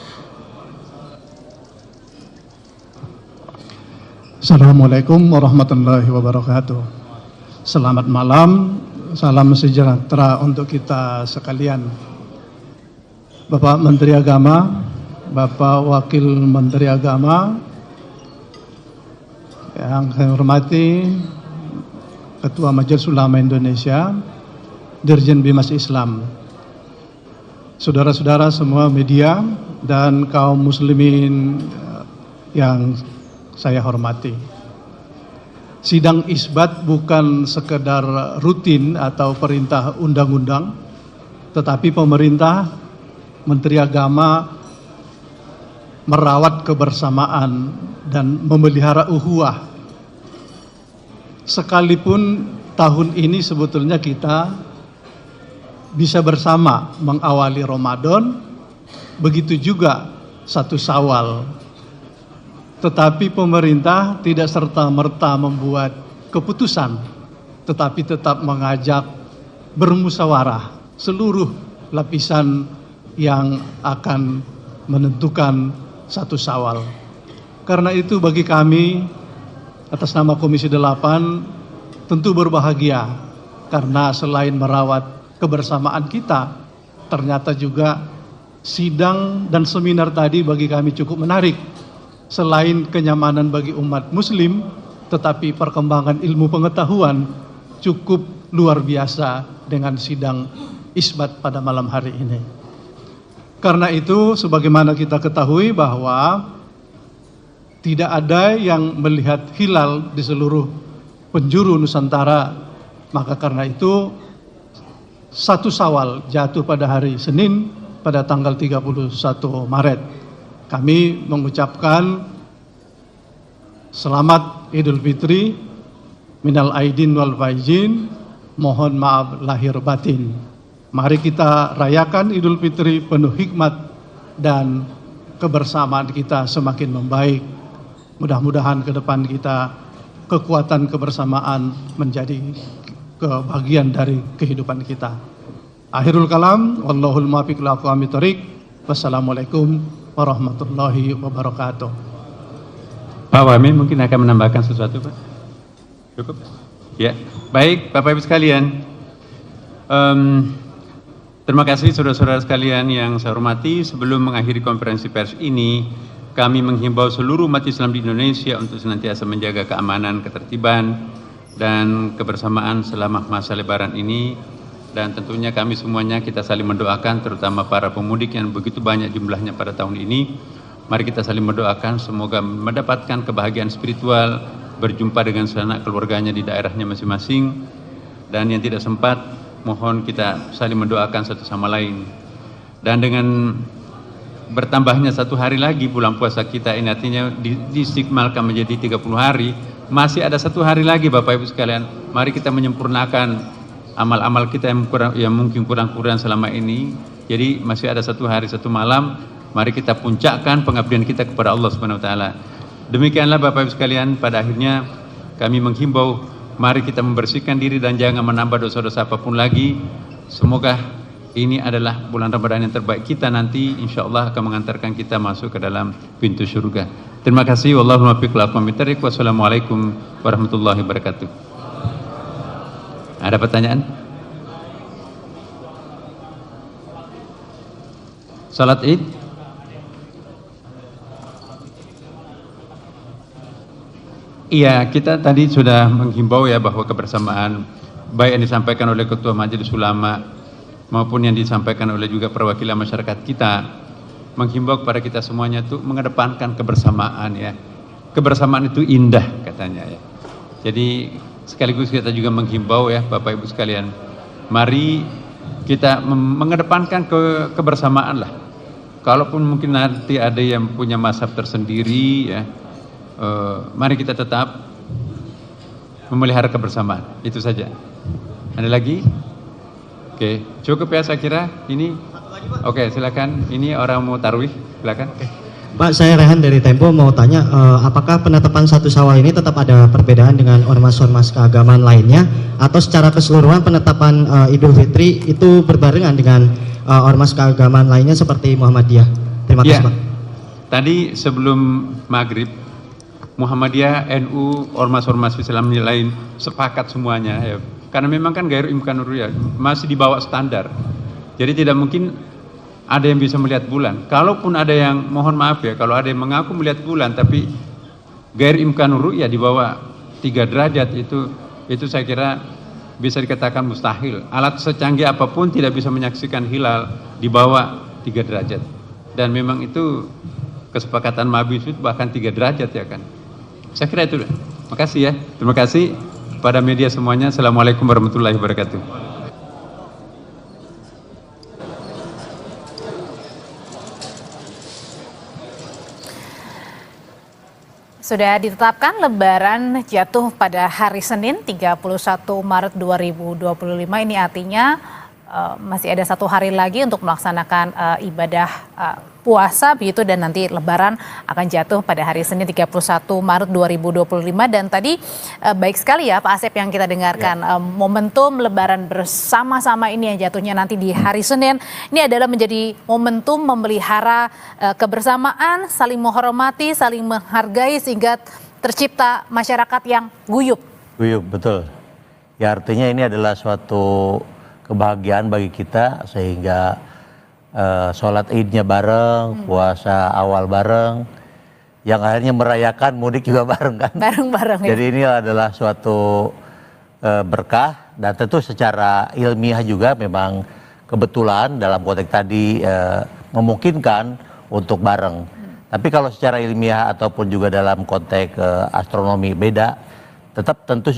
Assalamualaikum warahmatullahi wabarakatuh. Selamat malam, salam sejahtera untuk kita sekalian. Bapak Menteri Agama, Bapak Wakil Menteri Agama, yang saya hormati Ketua Majelis Ulama Indonesia, Dirjen Bimas Islam, saudara-saudara semua media dan kaum muslimin yang saya hormati. Sidang isbat bukan sekedar rutin atau perintah undang-undang, tetapi pemerintah, Menteri Agama merawat kebersamaan dan memelihara ukhuwah. Sekalipun tahun ini sebetulnya kita bisa bersama mengawali Ramadan, begitu juga 1 Syawal. Tetapi pemerintah tidak serta-merta membuat keputusan, tetapi tetap mengajak bermusyawarah seluruh lapisan yang akan menentukan 1 Syawal. Karena itu bagi kami atas nama Komisi 8 tentu berbahagia, karena selain merawat kebersamaan kita, ternyata juga sidang dan seminar tadi bagi kami cukup menarik. Selain kenyamanan bagi umat muslim, tetapi perkembangan ilmu pengetahuan cukup luar biasa dengan sidang isbat pada malam hari ini. Karena itu, sebagaimana kita ketahui bahwa tidak ada yang melihat hilal di seluruh penjuru Nusantara, maka karena itu 1 Syawal jatuh pada hari Senin pada tanggal 31 Maret. Kami mengucapkan selamat Idul Fitri, minal aidin wal faizin, mohon maaf lahir batin. Mari kita rayakan Idul Fitri penuh hikmat dan kebersamaan kita semakin membaik. Mudah-mudahan ke depan kita kekuatan kebersamaan menjadi kebagian dari kehidupan kita. Akhirul kalam, wallahul muwaffiq ila aqwamit thoriq. Wassalamualaikum warahmatullahi wabarakatuh. Pak Wamen mungkin akan menambahkan sesuatu, Pak? Cukup? Ya, baik Bapak Ibu sekalian. Terima kasih saudara-saudara sekalian yang saya hormati. Sebelum mengakhiri konferensi pers ini, kami menghimbau seluruh umat Islam di Indonesia untuk senantiasa menjaga keamanan, ketertiban, dan kebersamaan selama masa Lebaran ini. Dan tentunya kami semuanya kita saling mendoakan, terutama para pemudik yang begitu banyak jumlahnya pada tahun ini. Mari kita saling mendoakan semoga mendapatkan kebahagiaan spiritual, berjumpa dengan sanak keluarganya di daerahnya masing-masing. Dan yang tidak sempat, mohon kita saling mendoakan satu sama lain. Dan dengan bertambahnya 1 hari lagi bulan puasa kita ini, artinya diistikmalkan menjadi 30 hari, masih ada 1 hari lagi Bapak Ibu sekalian. Mari kita menyempurnakan amal-amal kita yang mungkin kurang-kurang selama ini. Jadi masih ada 1 hari 1 malam, mari kita puncakkan pengabdian kita kepada Allah Subhanahu wa taala. Demikianlah Bapak Ibu sekalian, pada akhirnya kami menghimbau mari kita membersihkan diri dan jangan menambah dosa-dosa apapun lagi. Semoga ini adalah bulan Ramadan yang terbaik kita nanti, insyaallah akan mengantarkan kita masuk ke dalam pintu surga. Terima kasih. Wallahu muwaffiq ila aqwamit thoriq. Wassalamualaikum warahmatullahi wabarakatuh. Ada pertanyaan? Salat Id? Iya, kita tadi sudah menghimbau ya bahwa kebersamaan baik yang disampaikan oleh Ketua Majelis Ulama maupun yang disampaikan oleh juga perwakilan masyarakat kita, menghimbau kepada kita semuanya untuk mengedepankan kebersamaan ya. Kebersamaan itu indah katanya ya. Jadi sekaligus kita juga menghimbau ya Bapak Ibu sekalian, mari kita mengedepankan kebersamaan lah. Kalaupun mungkin nanti ada yang punya mazhab tersendiri ya, mari kita tetap memelihara kebersamaan. Itu saja. Ada lagi? Oke, cukup ya saya kira. Ini, oke silakan. Ini orang mau tarwih, silakan. Pak, saya Rehan dari Tempo mau tanya, apakah penetapan 1 Syawal ini tetap ada perbedaan dengan ormas-ormas keagamaan lainnya, atau secara keseluruhan penetapan Idul Fitri itu berbarengan dengan ormas keagamaan lainnya seperti Muhammadiyah? Terima kasih, Pak. Tadi sebelum maghrib, Muhammadiyah, NU, ormas-ormas Islam yang lain sepakat semuanya, ya. Karena memang kan Gairu Imkanur Ru'yah masih di bawah standar, jadi tidak mungkin ada yang bisa melihat bulan. Kalaupun ada yang, mohon maaf ya, kalau ada yang mengaku melihat bulan tapi Gairu Imkanur Ru'yah di bawah 3 derajat, itu saya kira bisa dikatakan mustahil. Alat secanggih apapun tidak bisa menyaksikan hilal di bawah 3 derajat. Dan memang itu kesepakatan Mabisud bahkan 3 derajat ya kan. Saya kira itu. Makasih ya. Terima kasih pada media semuanya. Assalamualaikum warahmatullahi wabarakatuh. Sudah ditetapkan Lebaran jatuh pada hari Senin 31 Maret 2025. Ini artinya masih ada 1 hari lagi untuk melaksanakan ibadah puasa begitu, dan nanti Lebaran akan jatuh pada hari Senin 31 Maret 2025. Dan tadi baik sekali ya Pak Asep yang kita dengarkan, momentum Lebaran bersama-sama ini yang jatuhnya nanti di hari Senin, ini adalah menjadi momentum memelihara kebersamaan, saling menghormati, saling menghargai sehingga tercipta masyarakat yang guyup. Guyup, betul. Ya artinya ini adalah suatu kebahagiaan bagi kita, sehingga sholat idnya bareng, puasa awal bareng, yang akhirnya merayakan mudik juga bareng kan. Bareng-bareng ya. Jadi ini adalah suatu berkah, dan tentu secara ilmiah juga memang kebetulan dalam konteks tadi memungkinkan untuk bareng. Tapi kalau secara ilmiah ataupun juga dalam konteks astronomi beda, tetap tentu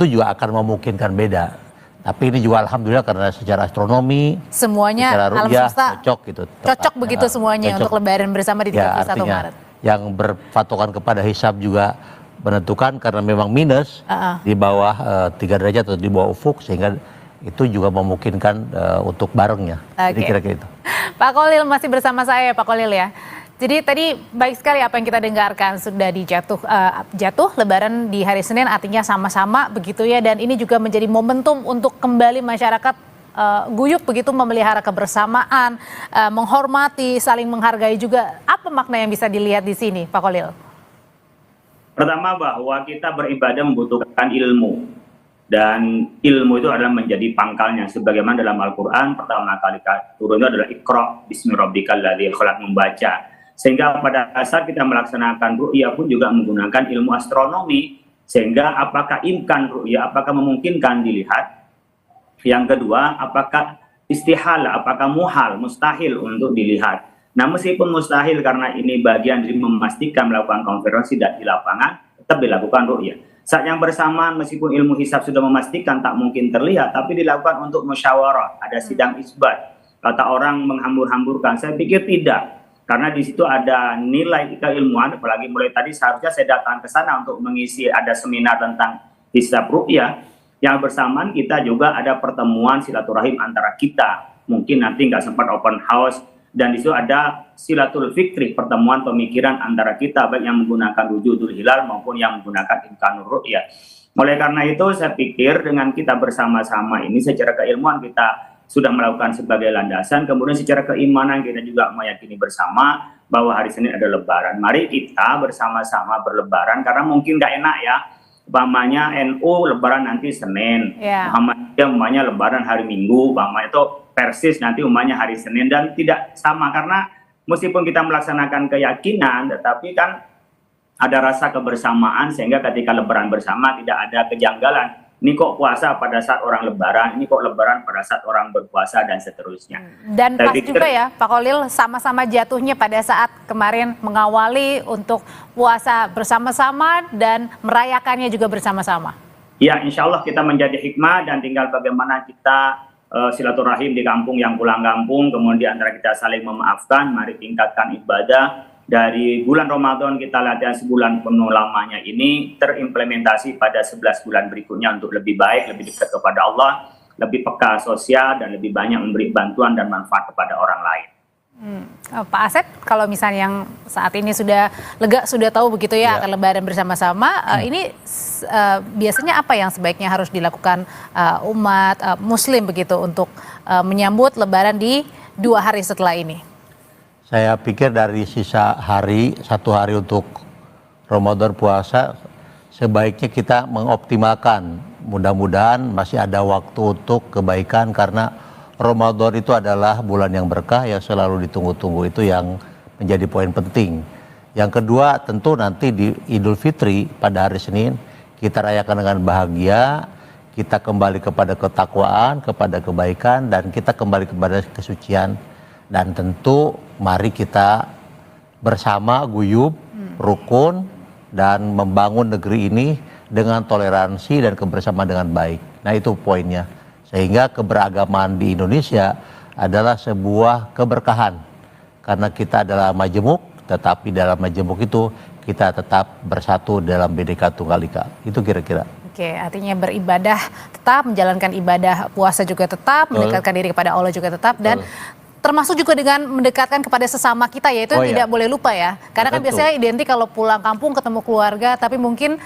juga akan memungkinkan beda. Tapi ini juga alhamdulillah karena secara astronomi semuanya alam semesta cocok gitu. Cocok begitu semuanya untuk Lebaran bersama di 31 Maret. Yang berpatokan kepada hisab juga menentukan karena memang minus di bawah 3 derajat atau di bawah ufuk, sehingga itu juga memungkinkan untuk barengnya. Jadi kira-kira itu. Pak Kholil masih bersama saya Pak Kholil ya. Jadi tadi baik sekali apa yang kita dengarkan, sudah jatuh Lebaran di hari Senin, artinya sama-sama begitu ya, dan ini juga menjadi momentum untuk kembali masyarakat guyup begitu, memelihara kebersamaan, menghormati, saling menghargai juga. Apa makna yang bisa dilihat di sini Pak Kholil? Pertama bahwa kita beribadah membutuhkan ilmu, dan ilmu itu adalah menjadi pangkalnya, sebagaimana dalam Al-Quran pertama kali turun itu adalah Iqra bismi rabbikal ladzi khalaq, membaca. Sehingga pada saat kita melaksanakan ru'yah pun juga menggunakan ilmu astronomi, sehingga apakah imkan ru'yah, apakah memungkinkan dilihat. Yang kedua, apakah istihala, apakah muhal, mustahil untuk dilihat. Nah meskipun mustahil karena ini bagian dari memastikan melakukan konfirmasi di lapangan, tetap dilakukan ru'yah. Saat yang bersamaan meskipun ilmu hisab sudah memastikan tak mungkin terlihat, tapi dilakukan untuk musyawarah, ada sidang isbat. Kata orang menghambur-hamburkan, saya pikir tidak. Karena di situ ada nilai keilmuan, apalagi mulai tadi seharusnya saya datang ke sana untuk mengisi ada seminar tentang hisab ru'yah. Yang bersamaan kita juga ada pertemuan silaturahim antara kita. Mungkin nanti nggak sempat open house, dan di situ ada silatul fikri, pertemuan pemikiran antara kita, baik yang menggunakan wujudul hilal maupun yang menggunakan imkanur ru'yah. Oleh karena itu saya pikir dengan kita bersama-sama ini secara keilmuan kita sudah melakukan sebagai landasan, kemudian secara keimanan kita juga meyakini bersama bahwa hari Senin ada Lebaran. Mari kita bersama-sama berlebaran, karena mungkin nggak enak ya, umpamanya NU Lebaran nanti Senin, Muhammadiyah umpamanya Lebaran hari Minggu, umpamanya itu Persis nanti umpamanya hari Senin, dan tidak sama, karena meskipun kita melaksanakan keyakinan, tetapi kan ada rasa kebersamaan, sehingga ketika Lebaran bersama tidak ada kejanggalan. Ini kok puasa pada saat orang Lebaran, ini kok Lebaran pada saat orang berpuasa, dan seterusnya. Dan pas juga ya Pak Kholil, sama-sama jatuhnya pada saat kemarin mengawali untuk puasa bersama-sama dan merayakannya juga bersama-sama. Ya, insya Allah kita menjadi hikmah, dan tinggal bagaimana kita silaturahim di kampung yang pulang kampung, kemudian di antara kita saling memaafkan, mari tingkatkan ibadah, dari bulan Ramadan kita latihan sebulan penuh lamanya ini terimplementasi pada 11 bulan berikutnya untuk lebih baik, lebih dekat kepada Allah, lebih peka sosial, dan lebih banyak memberi bantuan dan manfaat kepada orang lain. Pak Asep, kalau misalnya yang saat ini sudah lega, sudah tahu begitu ya akan lebaran bersama-sama, ini biasanya apa yang sebaiknya harus dilakukan umat muslim begitu untuk menyambut lebaran di 2 hari setelah ini? Saya pikir dari sisa hari, 1 hari untuk Ramadan puasa, sebaiknya kita mengoptimalkan. Mudah-mudahan masih ada waktu untuk kebaikan, karena Ramadan itu adalah bulan yang berkah yang selalu ditunggu-tunggu, itu yang menjadi poin penting. Yang kedua, tentu nanti di Idul Fitri pada hari Senin kita rayakan dengan bahagia, kita kembali kepada ketakwaan, kepada kebaikan, dan kita kembali kepada kesucian. Dan tentu mari kita bersama guyub, rukun, dan membangun negeri ini dengan toleransi dan kebersamaan dengan baik. Nah, itu poinnya. Sehingga keberagaman di Indonesia adalah sebuah keberkahan. Karena kita adalah majemuk, tetapi dalam majemuk itu kita tetap bersatu dalam Bhinneka Tunggal Ika. Itu kira-kira. Oke, artinya beribadah tetap, menjalankan ibadah puasa juga tetap, mendekatkan diri kepada Allah juga tetap, dan termasuk juga dengan mendekatkan kepada sesama kita, yaitu tidak boleh lupa ya. Karena kan biasanya identik kalau pulang kampung ketemu keluarga, tapi mungkin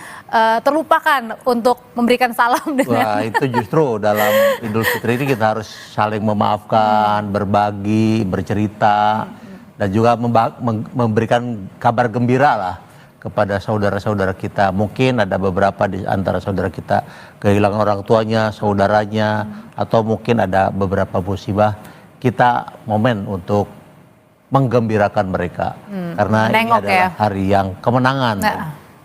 terlupakan untuk memberikan salam dengan. Wah, itu justru dalam Idul Fitri ini kita harus saling memaafkan, berbagi, bercerita, dan juga memberikan kabar gembira lah kepada saudara-saudara kita. Mungkin ada beberapa di antara saudara kita kehilangan orang tuanya, saudaranya, atau mungkin ada beberapa musibah. Kita momen untuk menggembirakan mereka, karena ini adalah hari yang kemenangan.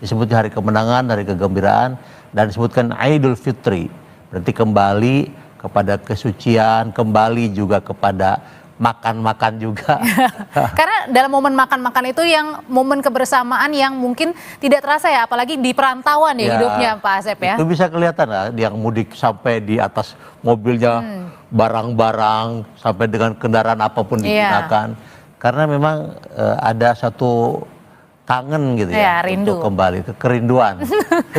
Disebutnya hari kemenangan, hari kegembiraan, dan disebutkan Idul Fitri, berarti kembali kepada kesucian, kembali juga kepada makan-makan juga. Karena dalam momen makan-makan itu yang momen kebersamaan yang mungkin tidak terasa ya, apalagi di perantauan ya hidupnya Pak Asep ya. Itu bisa kelihatan lah, yang mudik sampai di atas mobilnya, barang-barang, sampai dengan kendaraan apapun digunakan. Karena memang ada satu kangen gitu ya, rindu. Untuk kembali, kerinduan.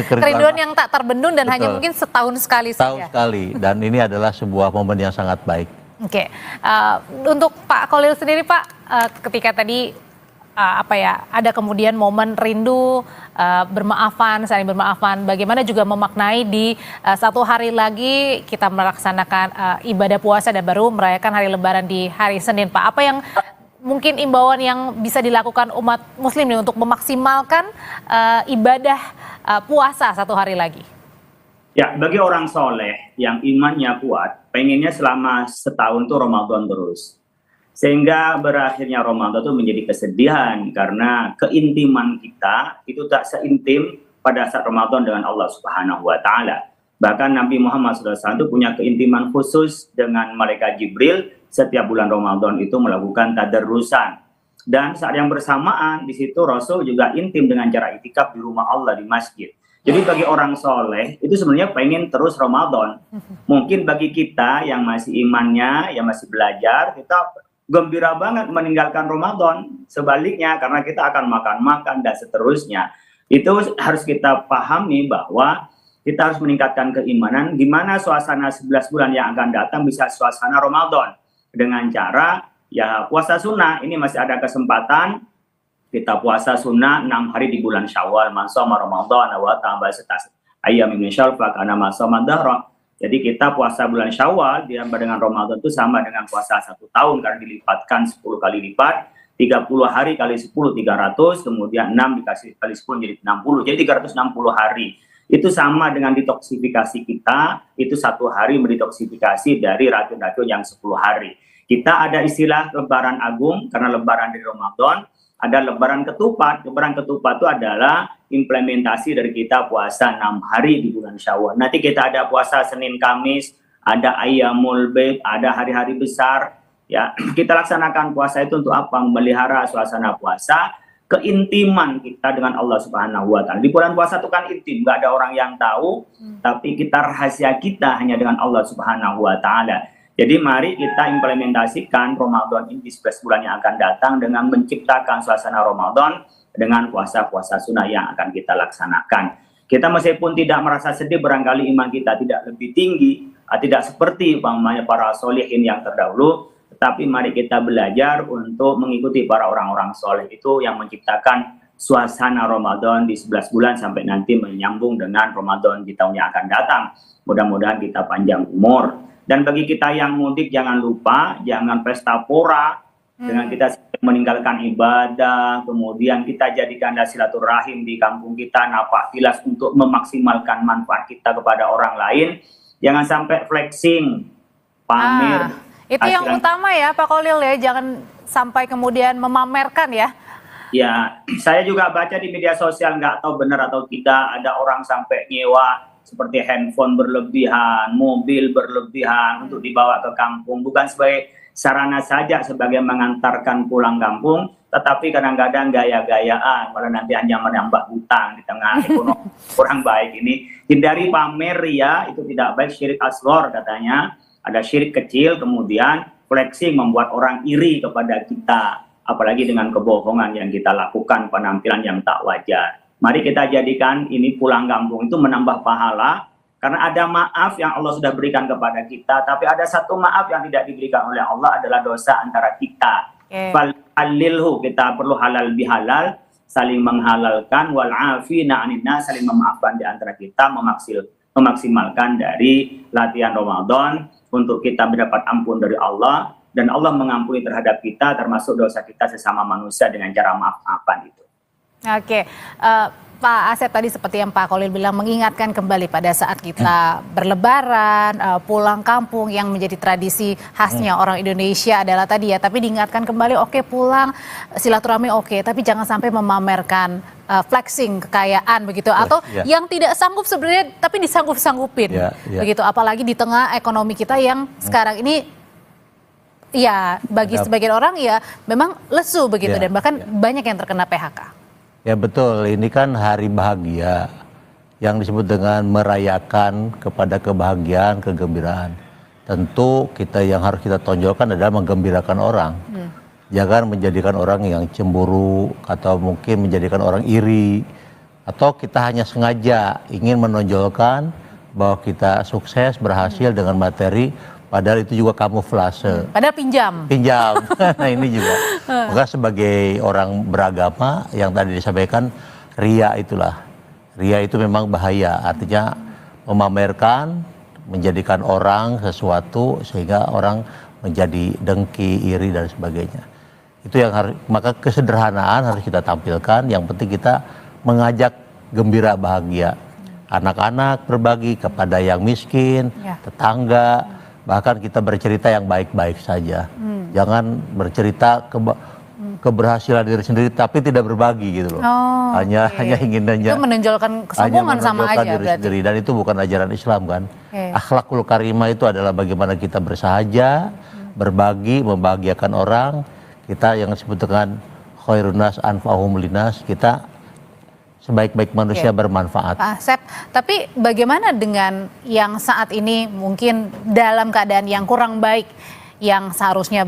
Kerinduan yang tak terbendung dan hanya mungkin setahun sekali saja. Setahun sekali, dan ini adalah sebuah momen yang sangat baik. Oke, untuk Pak Khalil sendiri Pak, ketika tadi ada kemudian momen rindu, bermaafan, saling bermaafan, bagaimana juga memaknai di 1 hari lagi kita melaksanakan ibadah puasa dan baru merayakan hari Lebaran di hari Senin Pak. Apa yang mungkin imbauan yang bisa dilakukan umat muslim nih untuk memaksimalkan ibadah puasa 1 hari lagi? Ya, bagi orang soleh yang imannya kuat, pengennya selama setahun tuh Ramadan terus. Sehingga berakhirnya Ramadan itu menjadi kesedihan karena keintiman kita itu tak seintim pada saat Ramadan dengan Allah Subhanahu wa Ta'ala. Bahkan Nabi Muhammad SAW itu punya keintiman khusus dengan malaikat Jibril setiap bulan Ramadan itu melakukan tadarrusan. Dan saat yang bersamaan di situ Rasul juga intim dengan cara itikaf di rumah Allah di masjid. Jadi bagi orang soleh itu sebenarnya pengen terus Ramadan. Mungkin bagi kita yang masih imannya, yang masih belajar, kita gembira banget meninggalkan Ramadan. Sebaliknya karena kita akan makan-makan dan seterusnya. Itu harus kita pahami bahwa kita harus meningkatkan keimanan. Gimana suasana 11 bulan yang akan datang bisa suasana Ramadan. Dengan cara ya puasa sunnah. Ini masih ada kesempatan. Kita puasa sunnah 6 hari di bulan Syawal, man shoma Ramadan wa tambah setas ayam min syawal fa kana ma shoma dahra. Jadi kita puasa bulan Syawal ditambah dengan Ramadan itu sama dengan puasa 1 tahun karena dilipatkan 10 kali lipat, 30 hari kali 10 300, kemudian 6 dikasih kali 10 jadi 60. Jadi 360 hari. Itu sama dengan detoksifikasi kita, itu 1 hari mendetoksifikasi dari racun-racun yang 10 hari. Kita ada istilah lebaran agung karena lebaran di Ramadan. Ada lebaran ketupat. Lebaran ketupat itu adalah implementasi dari kita puasa 6 hari di bulan Syawal. Nanti kita ada puasa Senin Kamis, ada Ayyamul Bid, ada hari-hari besar. Ya, kita laksanakan puasa itu untuk apa? Memelihara suasana puasa, keintiman kita dengan Allah Subhanahu wa Ta'ala. Di bulan puasa itu kan intim, nggak ada orang yang tahu, tapi kita rahasia kita hanya dengan Allah Subhanahu wa Ta'ala. Jadi mari kita implementasikan Ramadan ini di 11 bulan yang akan datang dengan menciptakan suasana Ramadan dengan puasa-puasa sunnah yang akan kita laksanakan. Kita meskipun tidak merasa sedih, barangkali iman kita tidak lebih tinggi, tidak seperti umpamanya para solihin yang terdahulu, tetapi mari kita belajar untuk mengikuti para orang-orang soleh itu yang menciptakan suasana Ramadan di 11 bulan sampai nanti menyambung dengan Ramadan di tahun yang akan datang. Mudah-mudahan kita panjang umur. Dan bagi kita yang mudik, jangan lupa, jangan pesta pora, dengan kita meninggalkan ibadah, kemudian kita jadikan silaturahim di kampung kita, napak tilas untuk memaksimalkan manfaat kita kepada orang lain. Jangan sampai flexing, pamer. Itu yang utama ya Pak Kholil ya, jangan sampai kemudian memamerkan ya. Ya, saya juga baca di media sosial, nggak tahu benar atau tidak, ada orang sampai nyewa seperti handphone berlebihan, mobil berlebihan untuk dibawa ke kampung, bukan sebagai sarana saja sebagai mengantarkan pulang kampung, tetapi kadang-kadang gaya-gayaan, malah nanti hanya menambah hutang di tengah ekonomi kurang baik ini. Hindari pamer ya, itu tidak baik, syirik asghar katanya. Ada syirik kecil, kemudian flexing membuat orang iri kepada kita, apalagi dengan kebohongan yang kita lakukan, penampilan yang tak wajar. Mari kita jadikan ini pulang kampung itu menambah pahala, karena ada maaf yang Allah sudah berikan kepada kita, tapi ada satu maaf yang tidak diberikan oleh Allah adalah dosa antara kita. Falilhu, kita perlu halal bihalal, saling menghalalkan, wal afina 'anil nas, saling memaafkan di antara kita, memaksimalkan dari latihan Ramadan untuk kita mendapat ampun dari Allah, dan Allah mengampuni terhadap kita termasuk dosa kita sesama manusia dengan cara maaf-maafan itu. Oke, Pak Asep tadi seperti yang Pak Kholil bilang, mengingatkan kembali pada saat kita berlebaran, pulang kampung yang menjadi tradisi khasnya orang Indonesia adalah tadi ya, tapi diingatkan kembali, oke, pulang silaturahmi oke, tapi jangan sampai memamerkan flexing kekayaan begitu, atau yang tidak sanggup sebenarnya tapi disanggup-sanggupin begitu, apalagi di tengah ekonomi kita yang sekarang ini ya bagi sebagian orang ya memang lesu begitu, dan bahkan banyak yang terkena PHK. Ya betul, ini kan hari bahagia yang disebut dengan merayakan kepada kebahagiaan, kegembiraan. Tentu kita yang harus kita tonjolkan adalah menggembirakan orang. Jangan menjadikan orang yang cemburu atau mungkin menjadikan orang iri, atau kita hanya sengaja ingin menonjolkan bahwa kita sukses, berhasil dengan materi, padahal itu juga kamuflase. Padahal pinjam. Nah ini juga. Maka sebagai orang beragama yang tadi disampaikan, ria itulah. Ria itu memang bahaya. Artinya memamerkan, menjadikan orang sesuatu sehingga orang menjadi dengki, iri dan sebagainya. Itu yang harus, maka kesederhanaan harus kita tampilkan. Yang penting kita mengajak gembira bahagia. Anak-anak berbagi kepada yang miskin, tetangga. Bahkan kita bercerita yang baik-baik saja. Jangan bercerita keberhasilan diri sendiri tapi tidak berbagi gitu loh. Hanya ingin aja. Itu menonjolkan kesombongan sama aja diri sendiri, dan itu bukan ajaran Islam kan. Akhlakul karimah itu adalah bagaimana kita bersahaja, berbagi, membahagiakan orang. Kita yang disebut dengan khairun nas anfa'uhum linnas, kita sebaik-baik manusia bermanfaat. Pak Asep, tapi bagaimana dengan yang saat ini mungkin dalam keadaan yang kurang baik, yang seharusnya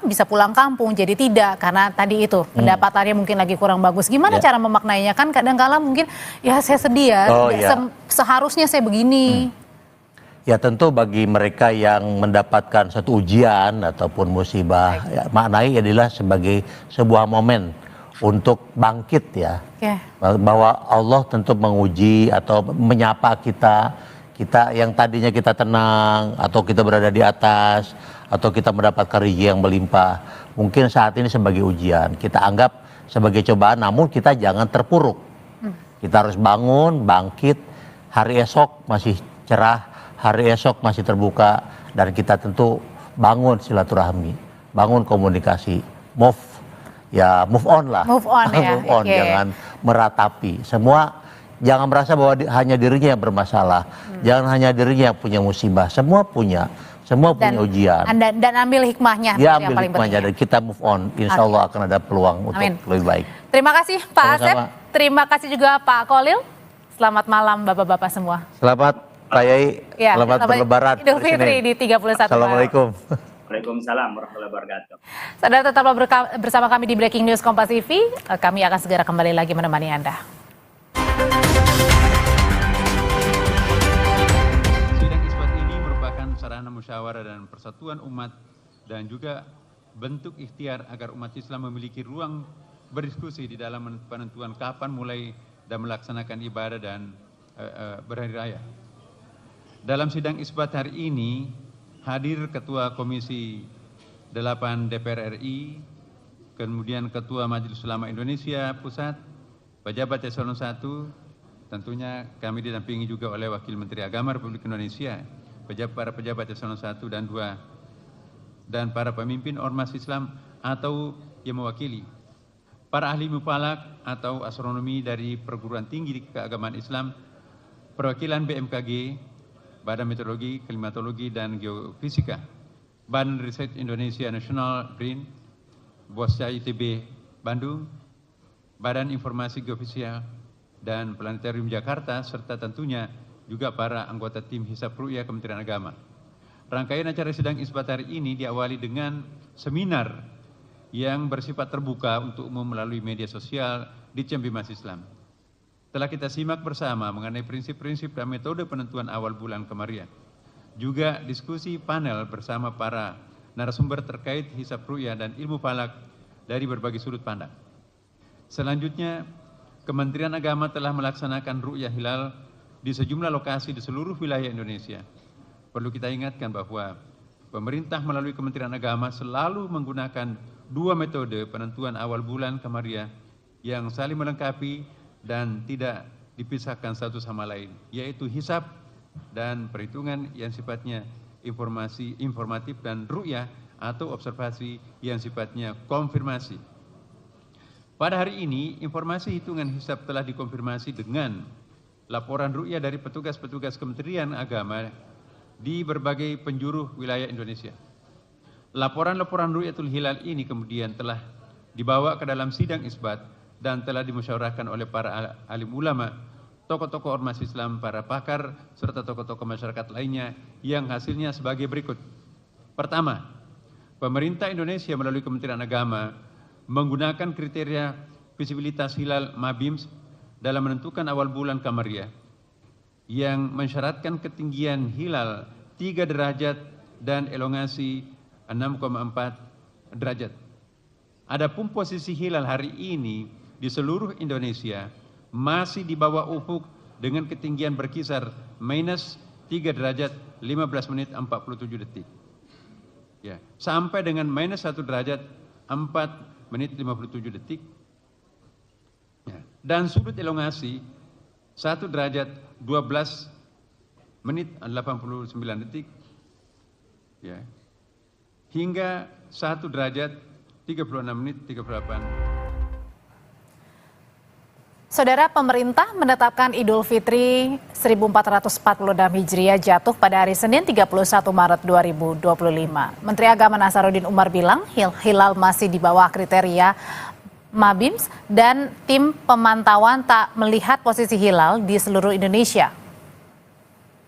bisa pulang kampung jadi tidak karena tadi itu pendapatannya mungkin lagi kurang bagus. Gimana cara memaknainya? Kan kadang-kala mungkin ya saya sedih ya, seharusnya saya begini. Ya tentu bagi mereka yang mendapatkan satu ujian ataupun musibah, ya, maknai adalah sebagai sebuah momen untuk bangkit ya. Bahwa Allah tentu menguji atau menyapa kita yang tadinya kita tenang atau kita berada di atas atau kita mendapatkan rezeki yang melimpah. Mungkin saat ini sebagai ujian, kita anggap sebagai cobaan, namun kita jangan terpuruk. Kita harus bangun, bangkit, hari esok masih cerah, hari esok masih terbuka, dan kita tentu bangun silaturahmi, bangun komunikasi, move on lah. Move on ya. Move on, jangan meratapi. Semua jangan merasa bahwa hanya dirinya yang bermasalah. Jangan hanya dirinya yang punya musibah. Semua punya ujian. Dan ambil hikmahnya. Ya, ambil hikmahnya dan kita move on. Insya Allah akan ada peluang untuk lebih baik. Terima kasih Pak Asep. Terima kasih juga Pak Kholil. Selamat malam Bapak-Bapak semua. Selamat Pak Yai, Ya, selamat berlebaran. Idul Fitri di 31 Maret. Assalamualaikum. Waalaikumsalam warahmatullahi wabarakatuh. Saudara tetaplah bersama kami di Breaking News Kompas TV. Kami akan segera kembali lagi menemani Anda. Sidang isbat ini merupakan sarana musyawarah dan persatuan umat dan juga bentuk ikhtiar agar umat Islam memiliki ruang berdiskusi di dalam penentuan kapan mulai dan melaksanakan ibadah dan berhari raya. Dalam sidang isbat hari ini hadir Ketua Komisi 8 DPR RI, kemudian Ketua Majelis Ulama Indonesia Pusat, pejabat eselon 1, tentunya kami didampingi juga oleh Wakil Menteri Agama Republik Indonesia, para pejabat eselon 1 dan 2, dan para pemimpin ormas Islam atau yang mewakili, para ahli mufalak atau astronomi dari perguruan tinggi keagamaan Islam, perwakilan BMKG, Badan Meteorologi, Klimatologi, dan Geofisika, Badan Riset Indonesia Nasional BRIN, BOSCA ITB Bandung, Badan Informasi Geofisika dan Planetarium Jakarta, serta tentunya juga para anggota tim Hisab Ru'yah Kementerian Agama. Rangkaian acara sidang isbat hari ini diawali dengan seminar yang bersifat terbuka untuk umum melalui media sosial di Cembi Mas Islam. Telah kita simak bersama mengenai prinsip-prinsip dan metode penentuan awal bulan Qamariah. Juga diskusi panel bersama para narasumber terkait hisab ru'yah dan ilmu falak dari berbagai sudut pandang. Selanjutnya, Kementerian Agama telah melaksanakan ru'yah hilal di sejumlah lokasi di seluruh wilayah Indonesia. Perlu kita ingatkan bahwa pemerintah melalui Kementerian Agama selalu menggunakan dua metode penentuan awal bulan Qamariah yang saling melengkapi dan tidak dipisahkan satu sama lain, yaitu hisab dan perhitungan yang sifatnya informatif dan ru'yah atau observasi yang sifatnya konfirmasi. Pada hari ini, informasi hitungan hisab telah dikonfirmasi dengan laporan ru'yah dari petugas-petugas Kementerian Agama di berbagai penjuru wilayah Indonesia. Laporan-laporan ru'yatul hilal ini kemudian telah dibawa ke dalam sidang isbat dan telah dimusyawarahkan oleh para alim ulama, tokoh-tokoh ormas Islam, para pakar, serta tokoh-tokoh masyarakat lainnya yang hasilnya sebagai berikut. Pertama, pemerintah Indonesia melalui Kementerian Agama menggunakan kriteria visibilitas hilal MABIMS dalam menentukan awal bulan Qamariah yang mensyaratkan ketinggian hilal 3 derajat dan elongasi 6,4 derajat. Adapun posisi hilal hari ini di seluruh Indonesia masih di bawah ufuk dengan ketinggian berkisar minus 3 derajat 15 menit 47 detik. Ya, sampai dengan minus 1 derajat 4 menit 57 detik. Ya, dan sudut elongasi 1 derajat 12 menit 89 detik. Ya, hingga 1 derajat 36 menit 38. Saudara, pemerintah menetapkan Idul Fitri 1446 Hijriah jatuh pada hari Senin 31 Maret 2025. Menteri Agama Nasaruddin Umar bilang hilal masih di bawah kriteria MABIMS dan tim pemantauan tak melihat posisi hilal di seluruh Indonesia.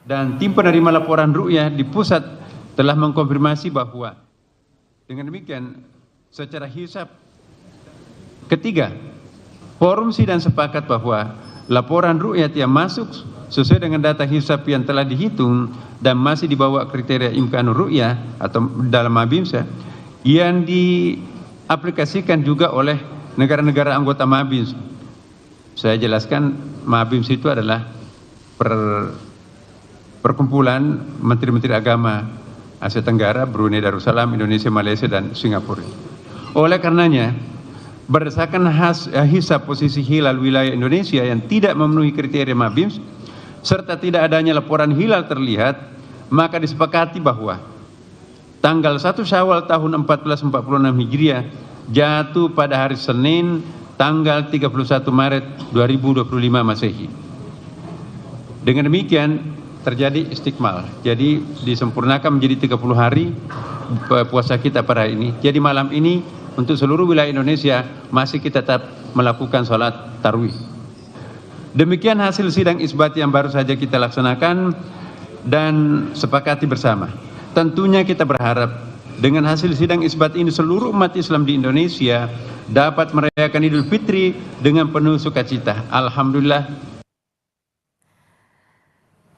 Dan tim penerima laporan ru'yah di pusat telah mengkonfirmasi bahwa dengan demikian secara hisab ketiga, forum sidang sepakat bahwa laporan ru'yat yang masuk sesuai dengan data hisab yang telah dihitung dan masih dibawa kriteria imkanur ru'yah atau dalam MABIMS yang diaplikasikan juga oleh negara-negara anggota MABIMS. Saya jelaskan MABIMS itu adalah perkumpulan menteri-menteri agama Asia Tenggara, Brunei Darussalam, Indonesia, Malaysia, dan Singapura. Oleh karenanya, berdasarkan hisab posisi hilal wilayah Indonesia yang tidak memenuhi kriteria MABIMS serta tidak adanya laporan hilal terlihat, maka disepakati bahwa tanggal 1 Syawal tahun 1446 Hijriah jatuh pada hari Senin tanggal 31 Maret 2025 Masehi. Dengan demikian terjadi istikmal. Jadi disempurnakan menjadi 30 hari puasa kita pada hari ini. Jadi malam ini untuk seluruh wilayah Indonesia masih kita tetap melakukan sholat tarawih. Demikian hasil sidang isbat yang baru saja kita laksanakan. dan sepakati bersama. Tentunya kita berharap dengan hasil sidang isbat ini seluruh umat Islam di Indonesia dapat merayakan Idul Fitri dengan penuh sukacita. Alhamdulillah.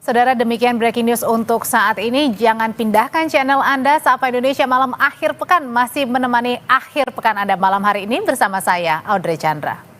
Saudara, demikian breaking news untuk saat ini. Jangan pindahkan channel Anda. Sapa Indonesia Malam Akhir Pekan masih menemani akhir pekan Anda malam hari ini bersama saya, Audrey Chandra.